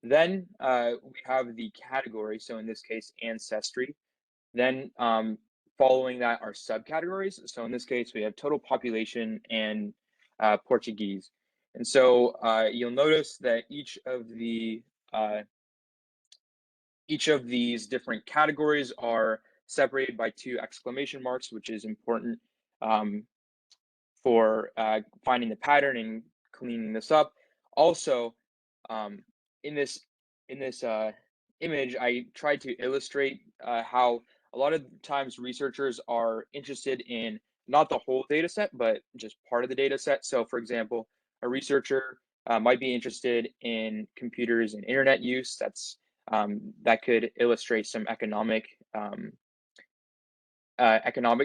Then we have the category. So in this case, ancestry. Then following that are subcategories. So in this case, we have total population and Portuguese. And so you'll notice that each of these different categories are separated by 2 exclamation marks, which is important for finding the pattern and cleaning this up. Also, in this image, I tried to illustrate how a lot of times researchers are interested in not the whole data set, but just part of the data set. So for example, a researcher might be interested in computers and internet use. That could illustrate some economic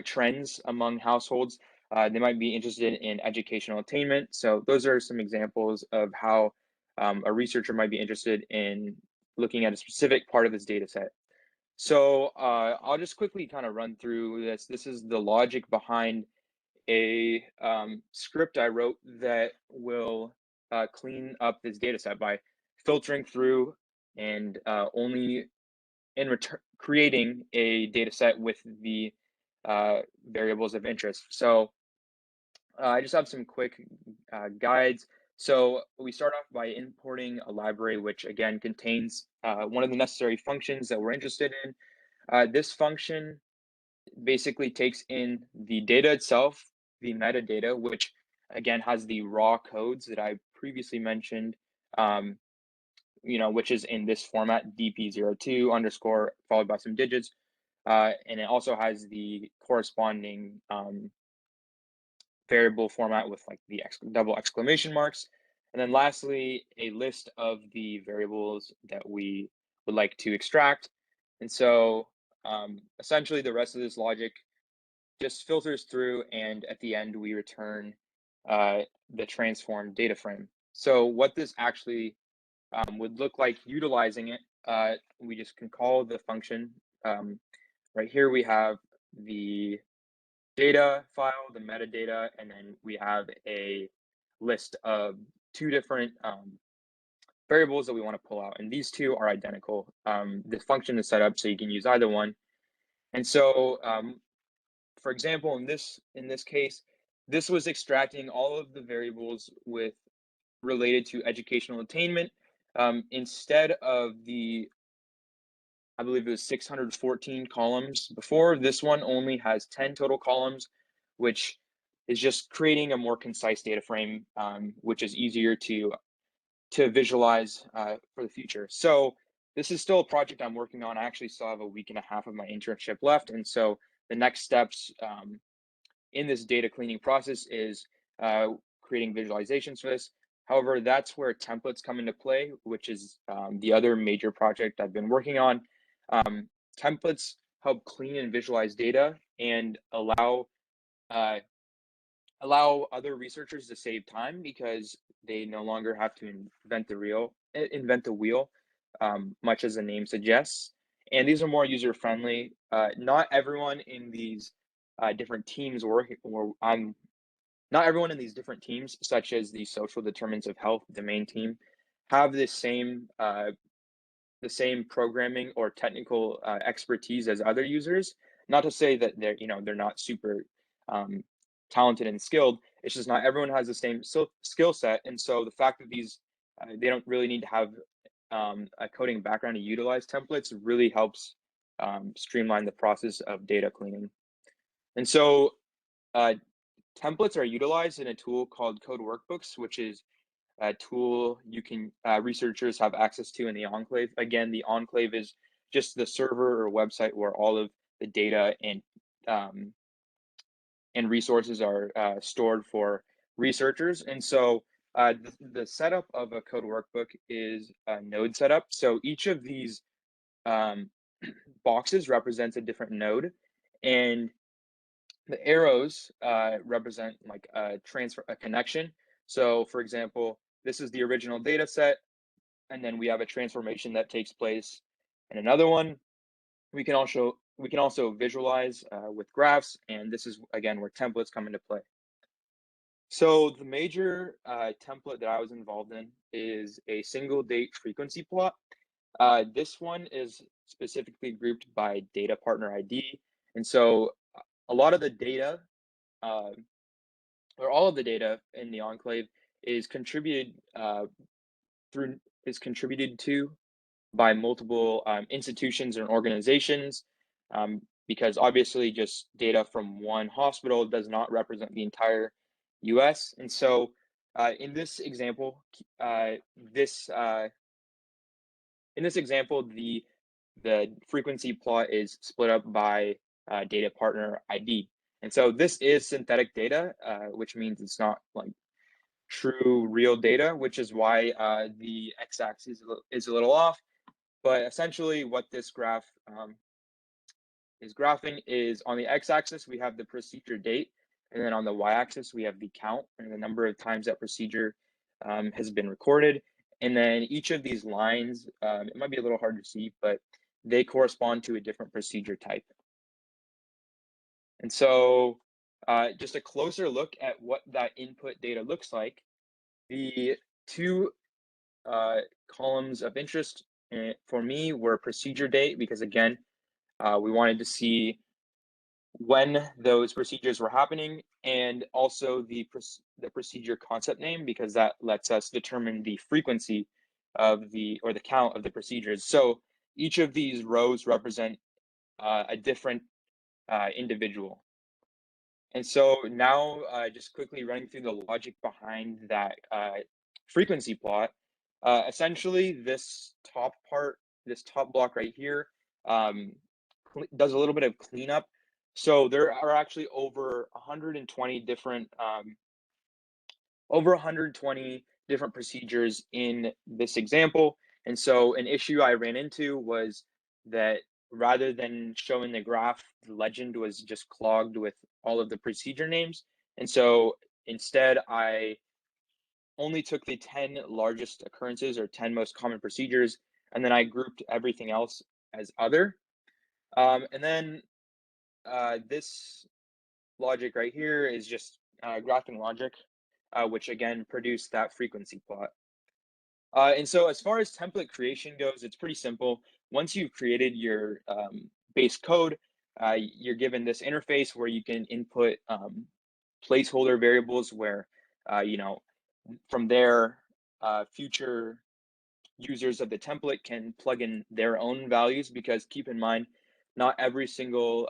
trends among households. They might be interested in educational attainment. So those are some examples of how a researcher might be interested in looking at a specific part of this data set. So I'll just quickly kind of run through this. This is the logic behind a script I wrote that will clean up this data set by filtering through and only in return creating a data set with the variables of interest. So I just have some quick guides. So we start off by importing a library, which again contains one of the necessary functions that we're interested in. This function basically takes in the data itself, the metadata, which again has the raw codes that I previously mentioned, which is in this format, dp02 underscore followed by some digits. And it also has the corresponding variable format with like the double exclamation marks. And then lastly, a list of the variables that we would like to extract. And so essentially the rest of this logic just filters through, and at the end we return the transformed data frame. So what this actually would look like utilizing it, we just can call the function. Right here we have the data file, the metadata, and then we have a list of two different variables that we want to pull out, and these two are identical. The function is set up so you can use either one. And so for example, in this case, this was extracting all of the variables related to educational attainment, instead of I believe it was 614 columns before. This one only has 10 total columns, which is just creating a more concise data frame, which is easier to visualize for the future. So this is still a project I'm working on. I actually still have a week and a half of my internship left, and so the next steps in this data cleaning process is creating visualizations for this. However, that's where templates come into play, which is the other major project I've been working on. Templates help clean and visualize data and allow other researchers to save time because they no longer have to invent the wheel, much as the name suggests. And these are more user-friendly. Not everyone in these different teams not everyone in these different teams, such as the social determinants of health, the main team, have the same programming or technical expertise as other users. Not to say that they're not super talented and skilled. It's just not everyone has the same skill set, and so the fact that these they don't really need to have a coding background to utilize templates really helps streamline the process of data cleaning. And so templates are utilized in a tool called Code Workbooks, which is a tool researchers have access to in the Enclave. Again, the Enclave is just the server or website where all of the data and resources are stored for researchers. And so the setup of a Code Workbook is a node setup. So each of these boxes represents a different node, and the arrows represent like a connection. So for example, this is the original data set, and then we have a transformation that takes place in another one. We can also visualize with graphs, and this is again where templates come into play. So the major template that I was involved in is a single date frequency plot. This one is specifically grouped by data partner ID, and so a lot of the data, or all of the data in the Enclave is contributed to by multiple institutions and organizations, because obviously just data from one hospital does not represent the entire US. And so in this example, the frequency plot is split up by data partner ID. And so this is synthetic data, which means it's not like true real data, which is why the x-axis is a little off. But essentially what this graph is graphing is on the x-axis, we have the procedure date, and then on the y-axis, we have the count and the number of times that procedure has been recorded. And then each of these lines, it might be a little hard to see, but they correspond to a different procedure type. And so just a closer look at what that input data looks like. The two columns of interest for me were procedure date, because again, we wanted to see when those procedures were happening, and also the procedure concept name, because that lets us determine the frequency of the count of the procedures. So each of these rows represent a different individual. And so now, just quickly running through the logic behind that frequency plot. Essentially, this top block right here, does a little bit of cleanup. So there are actually over 120 different procedures in this example. And so an issue I ran into was that rather than showing the graph, the legend was just clogged with all of the procedure names. And so instead, I only took the 10 largest occurrences or 10 most common procedures, and then I grouped everything else as other. And then this logic right here is just graphing logic, which again produced that frequency plot. And so as far as template creation goes, it's pretty simple. Once you've created your base code, you're given this interface where you can input placeholder variables where, from there, future users of the template can plug in their own values, because keep in mind, not every single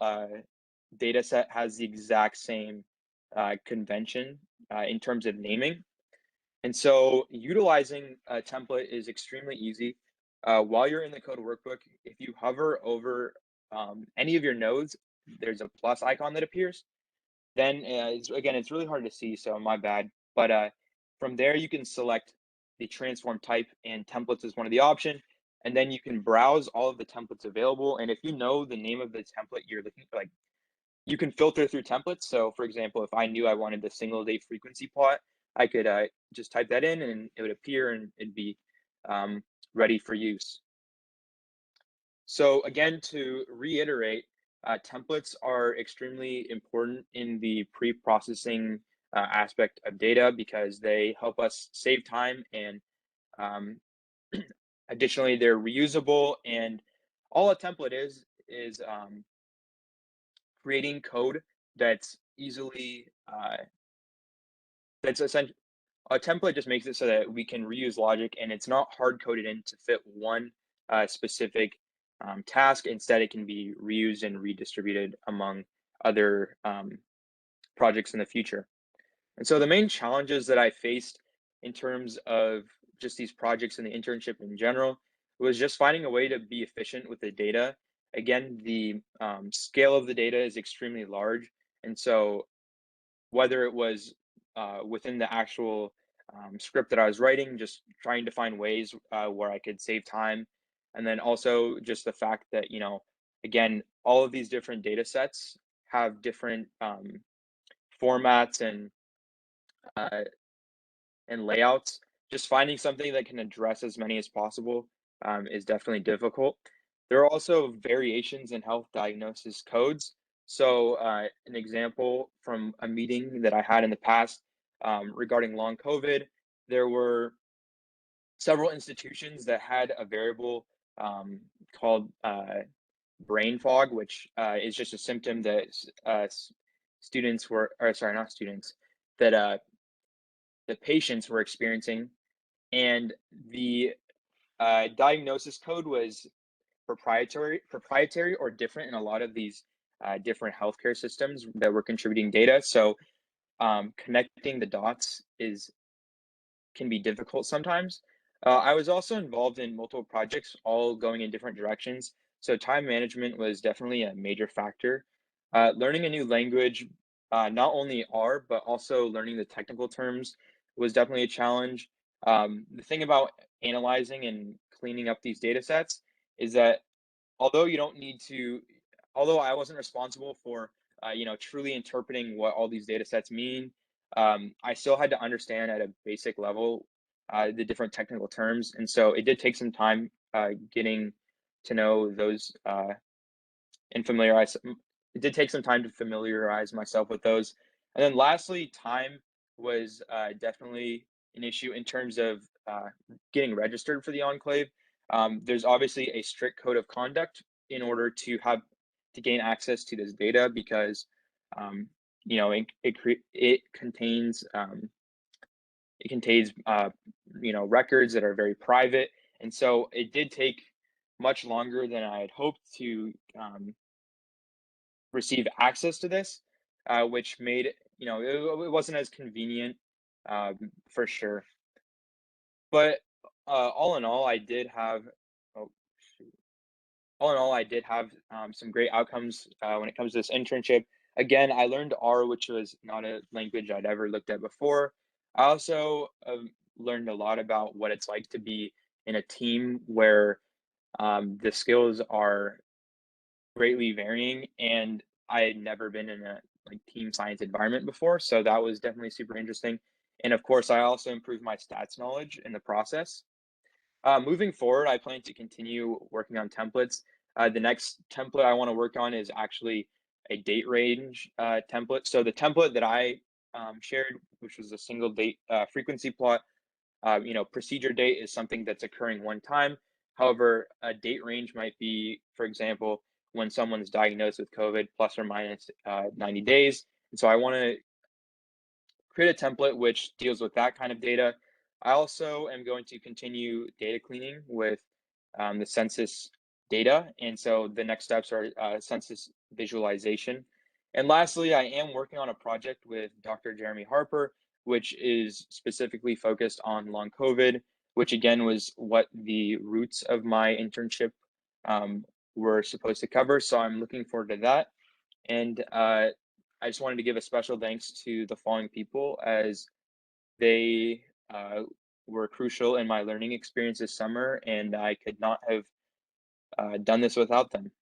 data set has the exact same convention in terms of naming. And so utilizing a template is extremely easy. While you're in the code workbook, if you hover over any of your nodes, there's a plus icon that appears. Then it's really hard to see, so my bad. But from there, you can select the transform type, and templates is one of the options. And then you can browse all of the templates available. And if you know the name of the template you're looking for, like, you can filter through templates. So for example, if I knew I wanted the single day frequency plot, I could just type that in and it would appear and it'd be ready for use. So again, to reiterate, templates are extremely important in the pre-processing aspect of data, because they help us save time, and additionally, they're reusable. And all a template is creating code that's easily that's essentially a template. Just makes it so that we can reuse logic, and it's not hard coded in to fit one specific task. Instead, it can be reused and redistributed among other projects in the future. And so the main challenges that I faced in terms of just these projects and the internship in general was just finding a way to be efficient with the data. Again, the scale of the data is extremely large. And so whether it was within the actual script that I was writing, just trying to find ways where I could save time. And then also just the fact that, again, all of these different data sets have different formats and layouts. Just finding something that can address as many as possible is definitely difficult. There are also variations in health diagnosis codes. So an example from a meeting that I had in the past regarding long COVID, there were several institutions that had a variable called brain fog, which is just a symptom that students were, or sorry, not students, that the patients were experiencing. And the diagnosis code was proprietary or different in a lot of these different healthcare systems that were contributing data. So connecting the dots can be difficult sometimes. I was also involved in multiple projects, all going in different directions. So time management was definitely a major factor. Learning a new language, not only R, but also learning the technical terms was definitely a challenge. The thing about analyzing and cleaning up these data sets is that although you don't need to, although I wasn't responsible for, truly interpreting what all these data sets mean, I still had to understand at a basic level the different technical terms. And so it did take some time getting to know those and familiarize. It did take some time to familiarize myself with those. And then lastly, time was definitely an issue in terms of getting registered for the enclave. There's obviously a strict code of conduct in order to gain access to this data, because it contains records that are very private. And so it did take much longer than I had hoped to receive access to this, which made, it wasn't as convenient, for sure. But all in all, I did have, oh, shoot. All in all, I did have some great outcomes when it comes to this internship. Again, I learned R, which was not a language I'd ever looked at before. I also learned a lot about what it's like to be in a team where the skills are greatly varying, and I had never been in a like team science environment before, so that was definitely super interesting. And of course, I also improved my stats knowledge in the process. Moving forward, I plan to continue working on templates. The next template I want to work on is actually a date range template. So the template that I shared, which was a single date frequency plot, procedure date is something that's occurring one time. However, a date range might be, for example, when someone's diagnosed with COVID plus or minus 90 days. And so I want to create a template which deals with that kind of data. I also am going to continue data cleaning with the census data. And so the next steps are census visualization. And lastly, I am working on a project with Dr. Jeremy Harper, which is specifically focused on long COVID, which again was what the roots of my internship were supposed to cover. So I'm looking forward to that. And I just wanted to give a special thanks to the following people, as they were crucial in my learning experience this summer, and I could not have done this without them.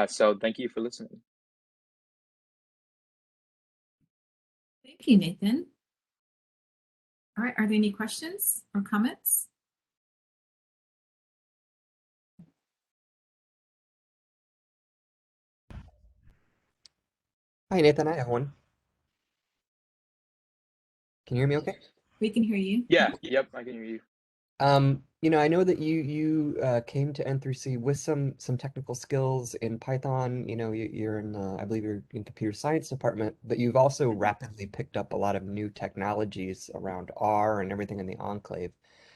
So thank you for listening.
Thank you, Nathan. All right, are there any questions or comments?
Hi, Nathan. I have one. Can you hear me okay?
We can hear you.
Yeah, yep, I can hear you.
I know that you came to N3C with some technical skills in Python. You're in I believe you're in computer science department, but you've also rapidly picked up a lot of new technologies around R and everything in the enclave.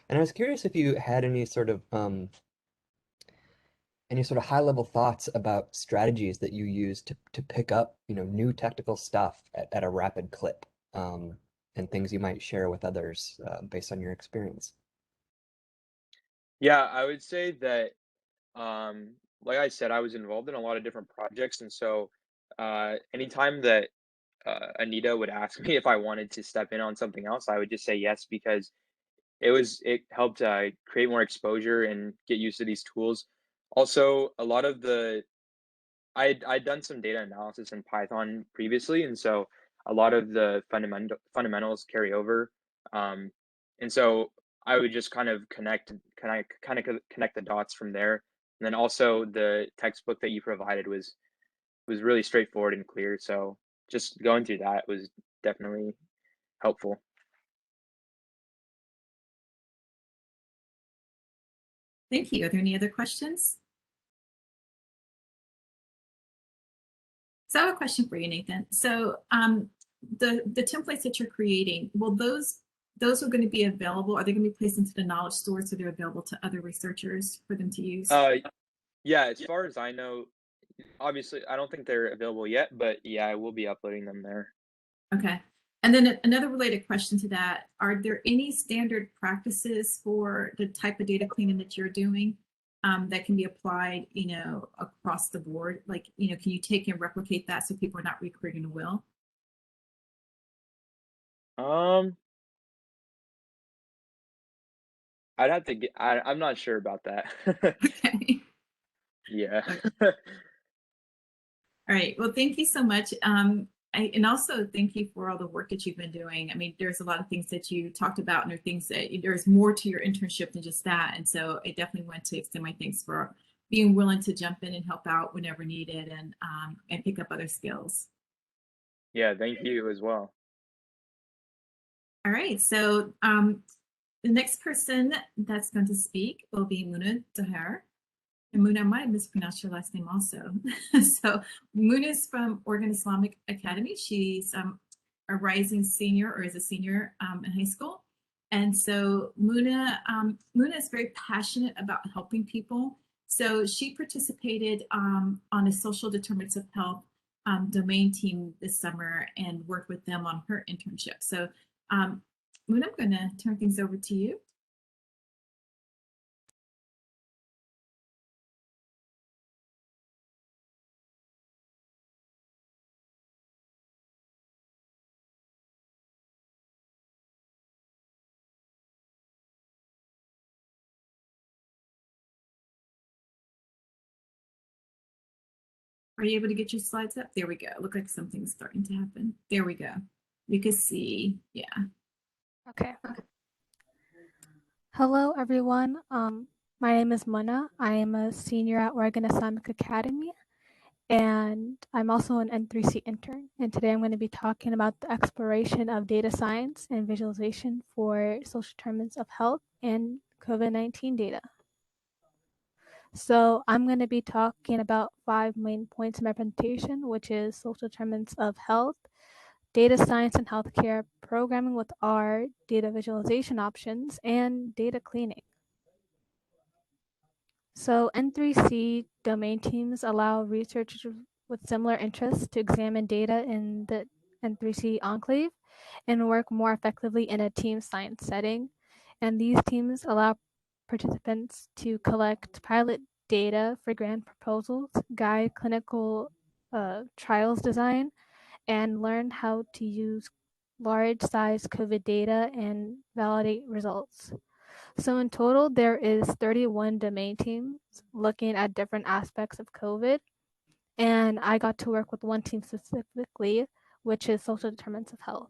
And I was curious if you had any sort of high-level thoughts about strategies that you use to pick up, new technical stuff at a rapid clip, and things you might share with others based on your experience.
Yeah, I would say that, like I said, I was involved in a lot of different projects, and so anytime that Anita would ask me if I wanted to step in on something else, I would just say yes, because it helped create more exposure and get used to these tools. Also, a lot of I'd done some data analysis in Python previously, and so a lot of the fundamentals carry over. Um, and so I would just kind of connect the dots from there. And then also the textbook that you provided was really straightforward and clear. So just going through that was definitely helpful.
Thank you. Are there any other questions? So I have a question for you, Nathan. So the templates that you're creating, will those are going to be available? Are they going to be placed into the knowledge store so they're available to other researchers for them to use?
Yeah, as far as I know, obviously I don't think they're available yet, but yeah, I will be uploading them there.
Okay. And then another related question to that, are there any standard practices for the type of data cleaning that you're doing that can be applied, across the board? Like, can you take and replicate that so people are not recreating the wheel?
I'd have to get, I'm not sure about that.
Okay.
Yeah.
All right. Well, thank you so much. And also thank you for all the work that you've been doing. I mean, there's a lot of things that you talked about, and there are things that there's more to your internship than just that. And so I definitely want to extend my thanks for being willing to jump in and help out whenever needed, and pick up other skills.
Yeah, thank you as well.
All right. So the next person that's going to speak will be Muna Daher. And Muna, I might have mispronounced your last name also. So Muna is from Oregon Islamic Academy. She's a rising senior, or is a senior in high school. And so Muna is very passionate about helping people. So she participated on a social determinants of health domain team this summer and worked with them on her internship. So Moon, I'm going to turn things over to you. Are you able to get your slides up? There we go. Look like something's starting to happen. There we go. You can see, yeah.
Okay. Hello, everyone. My name is Mona. I am a senior at Oregon Islamic Academy, and I'm also an N3C intern. And today I'm going to be talking about the exploration of data science and visualization for social determinants of health and COVID-19 data. So I'm going to be talking about 5 main points in my presentation, which is social determinants of health, data science and healthcare, programming with R, data visualization options, and data cleaning. So N3C domain teams allow researchers with similar interests to examine data in the N3C enclave and work more effectively in a team science setting. And these teams allow participants to collect pilot data for grant proposals, guide clinical trials design, and learn how to use large-size COVID data and validate results. So in total, there is 31 domain teams looking at different aspects of COVID. And I got to work with one team specifically, which is social determinants of health.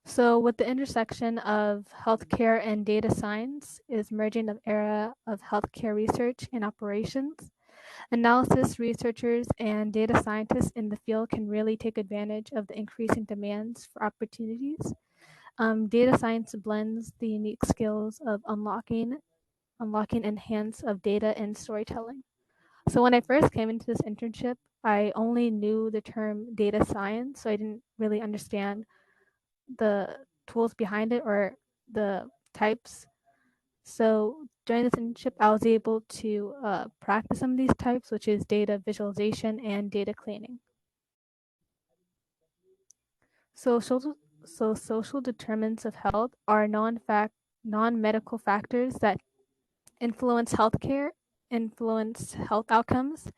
So with the intersection of healthcare and data science is merging the era of healthcare research and operations. Analysis researchers and data scientists in the field can really take advantage of the increasing demands for opportunities. Data science blends the unique skills of unlocking enhance of data and storytelling. So when I first came into this internship, I only knew the term data science, so I didn't really understand the tools behind it or the types. So during this internship, I was able to practice some of these types, which is data visualization and data cleaning. So social determinants of health are non-medical factors that influence health outcomes.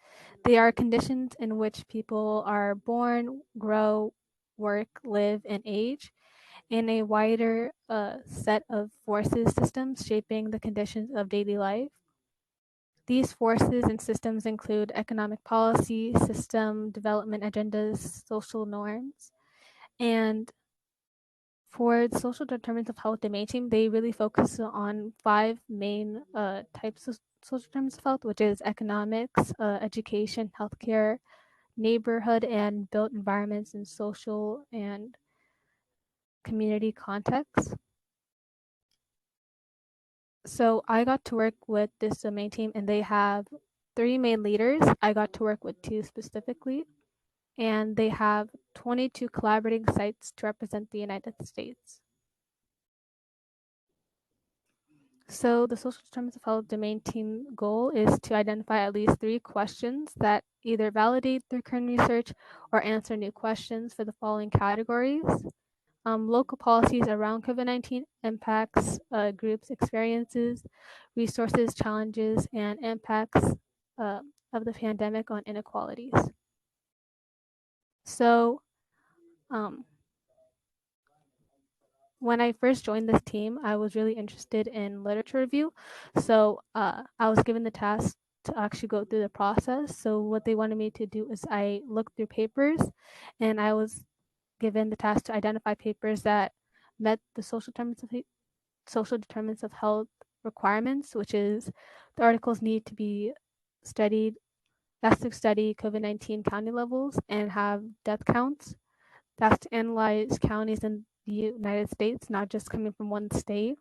They are conditions in which people are born, grow, work, live, and age in a wider set of forces systems shaping the conditions of daily life. These forces and systems include economic policy, system development agendas, social norms, and for the social determinants of health domain team, they really focus on 5 main types of social determinants of health, which is economics, education, healthcare, neighborhood and built environments, and social and community contexts. So I got to work with this domain team, and they have 3 main leaders. I got to work with 2 specifically, and they have 22 collaborating sites to represent the United States. So the social determinants of health domain team goal is to identify at least 3 questions that either validate their current research or answer new questions for the following categories. Local policies around COVID-19 impacts, groups' experiences, resources, challenges, and impacts of the pandemic on inequalities. So when I first joined this team, I was really interested in literature review. So I was given the task to actually go through the process. So what they wanted me to do is I looked through papers, and I was given the task to identify papers that met the social determinants of health requirements, which is the articles need to be studied, that's to study COVID-19 county levels and have death counts. That's to analyze counties in the United States, not just coming from one state.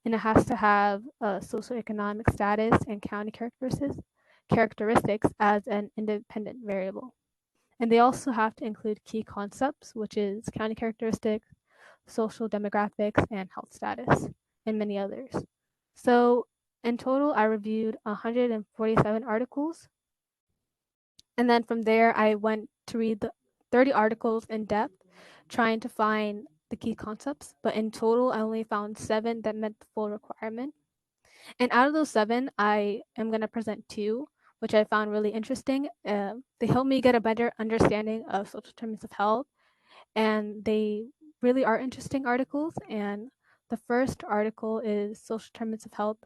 And it has to have socioeconomic status and county characteristics as an independent variable. And they also have to include key concepts, which is county characteristics, social demographics, and health status, and many others. So In total, I reviewed 147 articles. And then from there, I went to read the 30 articles in depth, trying to find the key concepts. But in total, I only found 7 that met the full requirement. And out of those 7, I am going to present 2, which I found really interesting. They helped me get a better understanding of social determinants of health, and they really are interesting articles. And the first article is Social Determinants of Health,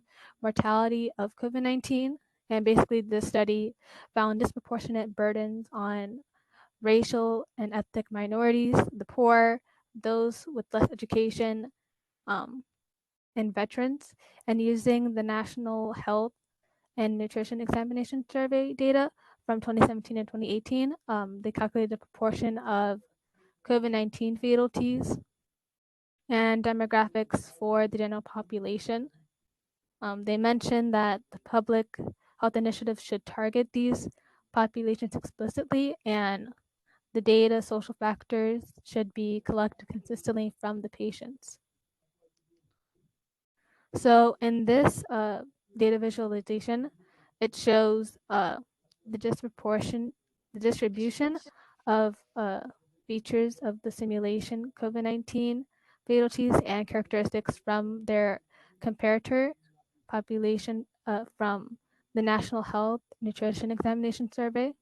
Mortality of COVID-19. And basically, this study found disproportionate burdens on racial and ethnic minorities, the poor, those with less education, and veterans, and using the National Health and Nutrition Examination Survey data from 2017 and 2018. They calculated the proportion of COVID-19 fatalities and demographics for the general population. They mentioned that the public health initiatives should target these populations explicitly, and the data social factors should be collected consistently from the patients. So in this data visualization, it shows the distribution of features of the simulation COVID-19 fatalities and characteristics from their comparator population from the National Health Nutrition Examination Survey.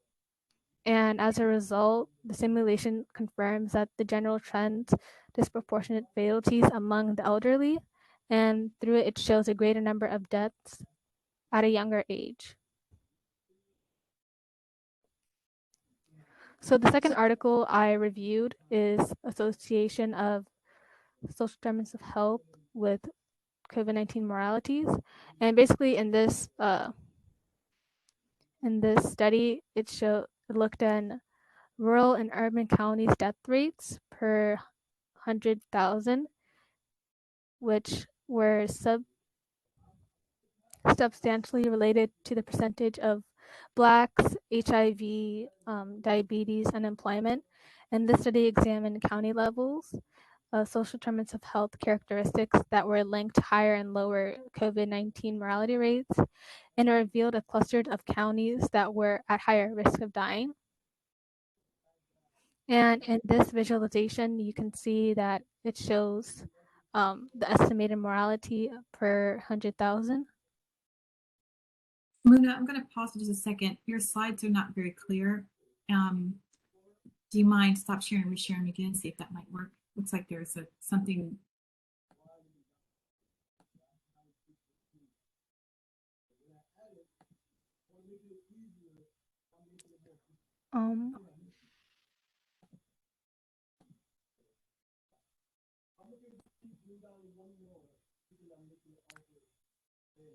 And as a result, the simulation confirms that the general trends, disproportionate fatalities among the elderly, and through it, it shows a greater number of deaths at a younger age. So the second article I reviewed is Association of Social Determinants of Health with COVID-19 Moralities. And basically in this study, it looked at rural and urban counties' death rates per 100,000, which were substantially related to the percentage of Blacks, HIV, diabetes, unemployment. And this study examined county levels of social determinants of health characteristics that were linked to higher and lower COVID-19 mortality rates, and it revealed a cluster of counties that were at higher risk of dying. And in this visualization, you can see that it shows the estimated mortality per 100,000.
Luna, I'm going to pause for just a second. Your slides are not very clear. Do you mind stop sharing and reshare them again, see if that might work? Looks like there's something.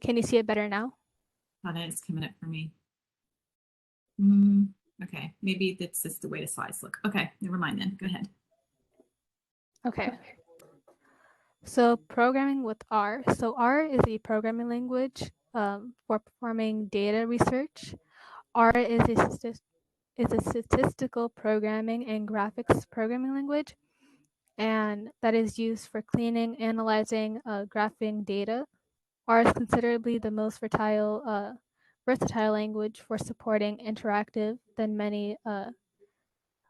Can you see it better now?
Oh, that is coming up for me. Okay, maybe that's just the way the slides look. Okay, never mind then. Go ahead.
Okay. So programming with R. So R is a programming language for performing data research. R is a statistical programming and graphics programming language, and that is used for cleaning, analyzing, graphing data. R is considerably the most versatile language for supporting interactive than many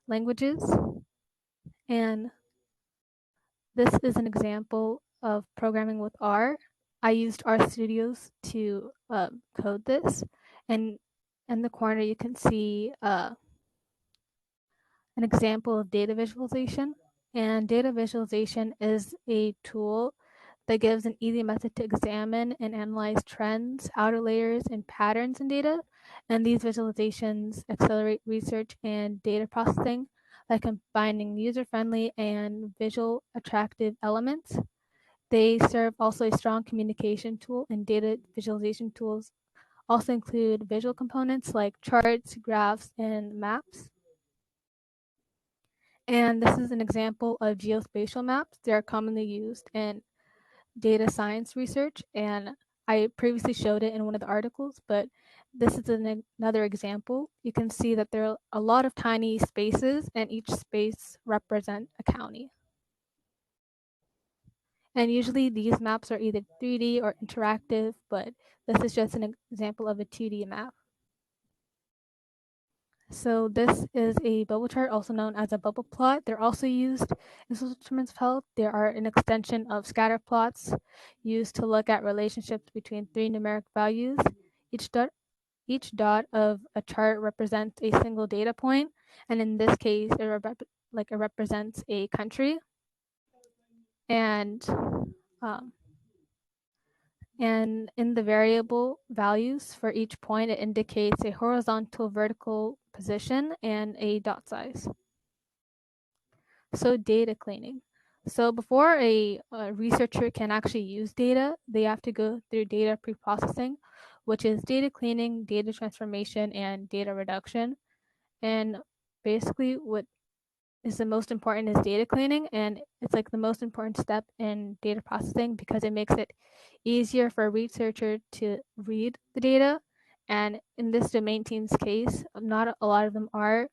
languages. And this is an example of programming with R. I used RStudios to code this, and in the corner you can see an example of data visualization. And data visualization is a tool that gives an easy method to examine and analyze trends, outer layers, and patterns in data. And these visualizations accelerate research and data processing by combining user-friendly and visual attractive elements. They serve also a strong communication tool, and data visualization tools also include visual components like charts, graphs, and maps. And this is an example of geospatial maps. They are commonly used in data science research, and I previously showed it in one of the articles, but this is another example. You can see that there are a lot of tiny spaces, and each space represents a county. And usually these maps are either 3D or interactive, but this is just an example of a 2D map. So this is a bubble chart, also known as a bubble plot. They're also used in social determinants of health. They are an extension of scatter plots used to look at relationships between three numeric values. Each dot of a chart represents a single data point, and in this case, it represents a country. And in the variable values for each point, it indicates a horizontal, vertical position and a dot size. So data cleaning. So before a researcher can actually use data, they have to go through data preprocessing, which is data cleaning, data transformation, and data reduction. And basically what is the most important is data cleaning, and it's like the most important step in data processing because it makes it easier for a researcher to read the data. And in this domain team's case, not a lot of them are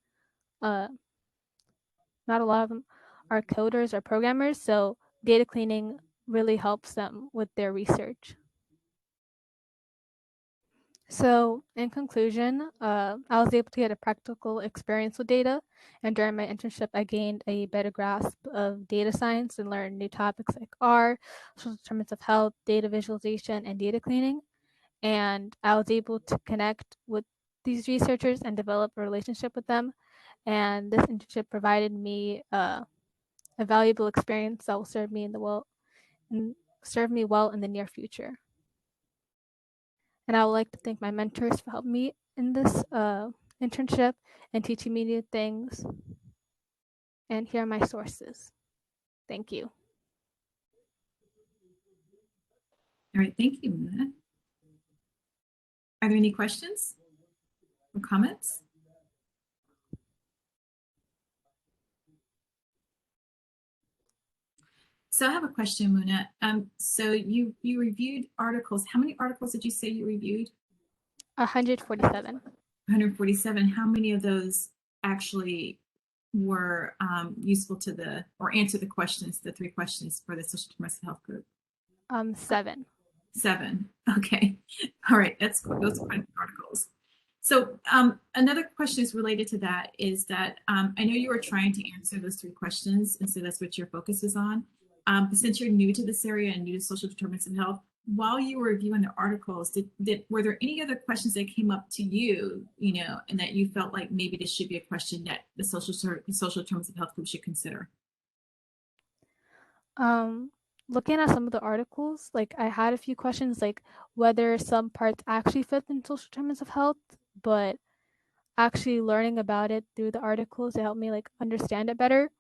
coders or programmers, so data cleaning really helps them with their research. So in conclusion, I was able to get a practical experience with data, and during my internship, I gained a better grasp of data science and learned new topics like R, social determinants of health, data visualization, and data cleaning. And I was able to connect with these researchers and develop a relationship with them. And this internship provided me a valuable experience that will serve me well in the near future. And I would like to thank my mentors for helping me in this internship and teaching me new things. And here are my sources. Thank you.
All right, thank you, Muna. Are there any questions or comments? So I have a question, Muna. So you reviewed articles. How many articles did you say you reviewed?
147.
147. How many of those actually were useful to or answer the questions, the 3 questions for the social determinants of health group?
7.
7. Okay. All right. That's cool. Those are quite a few articles. So another question is related to that is that I know you were trying to answer those 3 questions, and so that's what your focus is on. But since you're new to this area and new to social determinants of health, while you were reviewing the articles, were there any other questions that came up to you, and that you felt like maybe this should be a question that the social determinants of health group should consider?
Looking at some of the articles, like I had a few questions, like whether some parts actually fit in social determinants of health, but actually learning about it through the articles to help me like understand it better.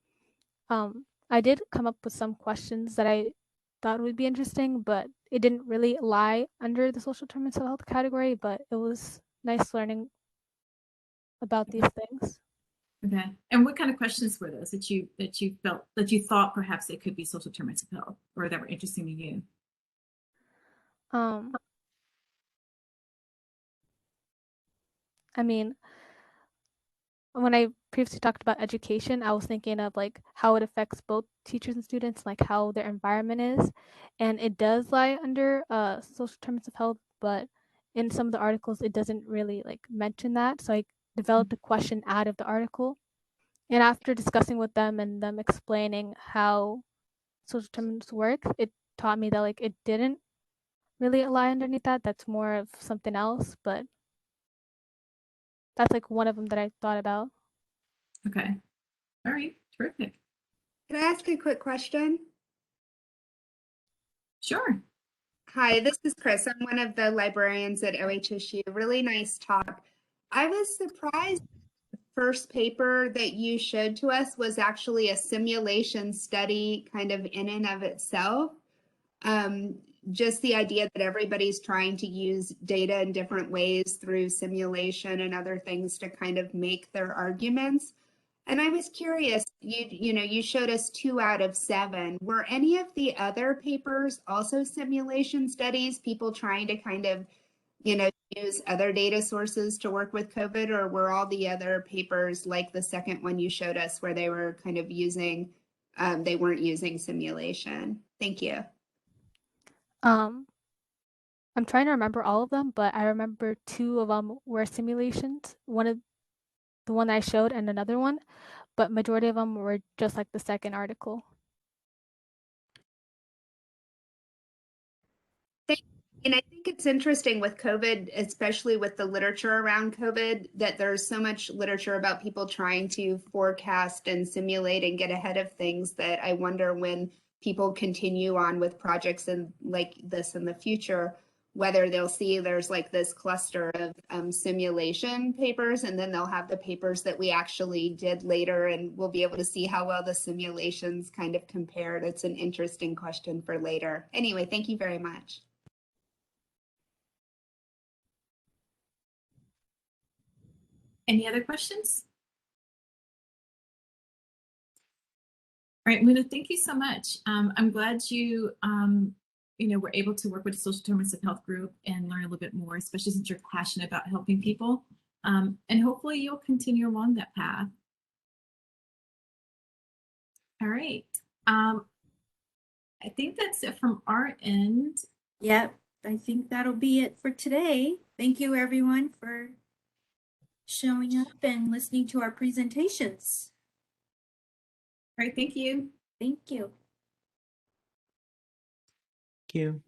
I did come up with some questions that I thought would be interesting, but it didn't really lie under the social determinants of health category, but it was nice learning about these things.
Okay. And what kind of questions were those that you thought perhaps they could be social determinants of health or that were interesting to you?
I mean, when I previously talked about education, I was thinking of like how it affects both teachers and students, like how their environment is. And it does lie under social determinants of health, but in some of the articles, it doesn't really like mention that. So I developed a question out of the article. And after discussing with them and them explaining how social determinants work, it taught me that like it didn't really lie underneath that. That's more of something else, but that's like one of them that I thought about.
Okay. All right. Terrific.
Can I ask a quick question?
Sure.
Hi, this is Chris. I'm one of the librarians at OHSU. Really nice talk. I was surprised the first paper that you showed to us was actually a simulation study kind of in and of itself. Just the idea that everybody's trying to use data in different ways through simulation and other things to kind of make their arguments. And I was curious, you showed us 2 out of 7. Were any of the other papers also simulation studies, people trying to kind of, use other data sources to work with COVID, or were all the other papers like the second one you showed us where they were kind of using, they weren't using simulation? Thank you.
I'm trying to remember all of them, but I remember 2 of them were simulations. The one I showed and another one, but majority of them were just like the second article.
And I think it's interesting with COVID, especially with the literature around COVID, that there's so much literature about people trying to forecast and simulate and get ahead of things that I wonder when people continue on with projects like this in the future, whether they'll see there's like this cluster of simulation papers, and then they'll have the papers that we actually did later, and we'll be able to see how well the simulations kind of compared. It's an interesting question for later. Anyway, thank you very much.
Any other questions? All right, Muna, thank you so much. I'm glad you, were able to work with the Social Determinants of Health group and learn a little bit more, especially since you're passionate about helping people. And hopefully you'll continue along that path. All right. I think that's it from our end.
Yep, I think that'll be it for today. Thank you, everyone, for showing up and listening to our presentations.
All right, thank you.
Thank you.
Thank you.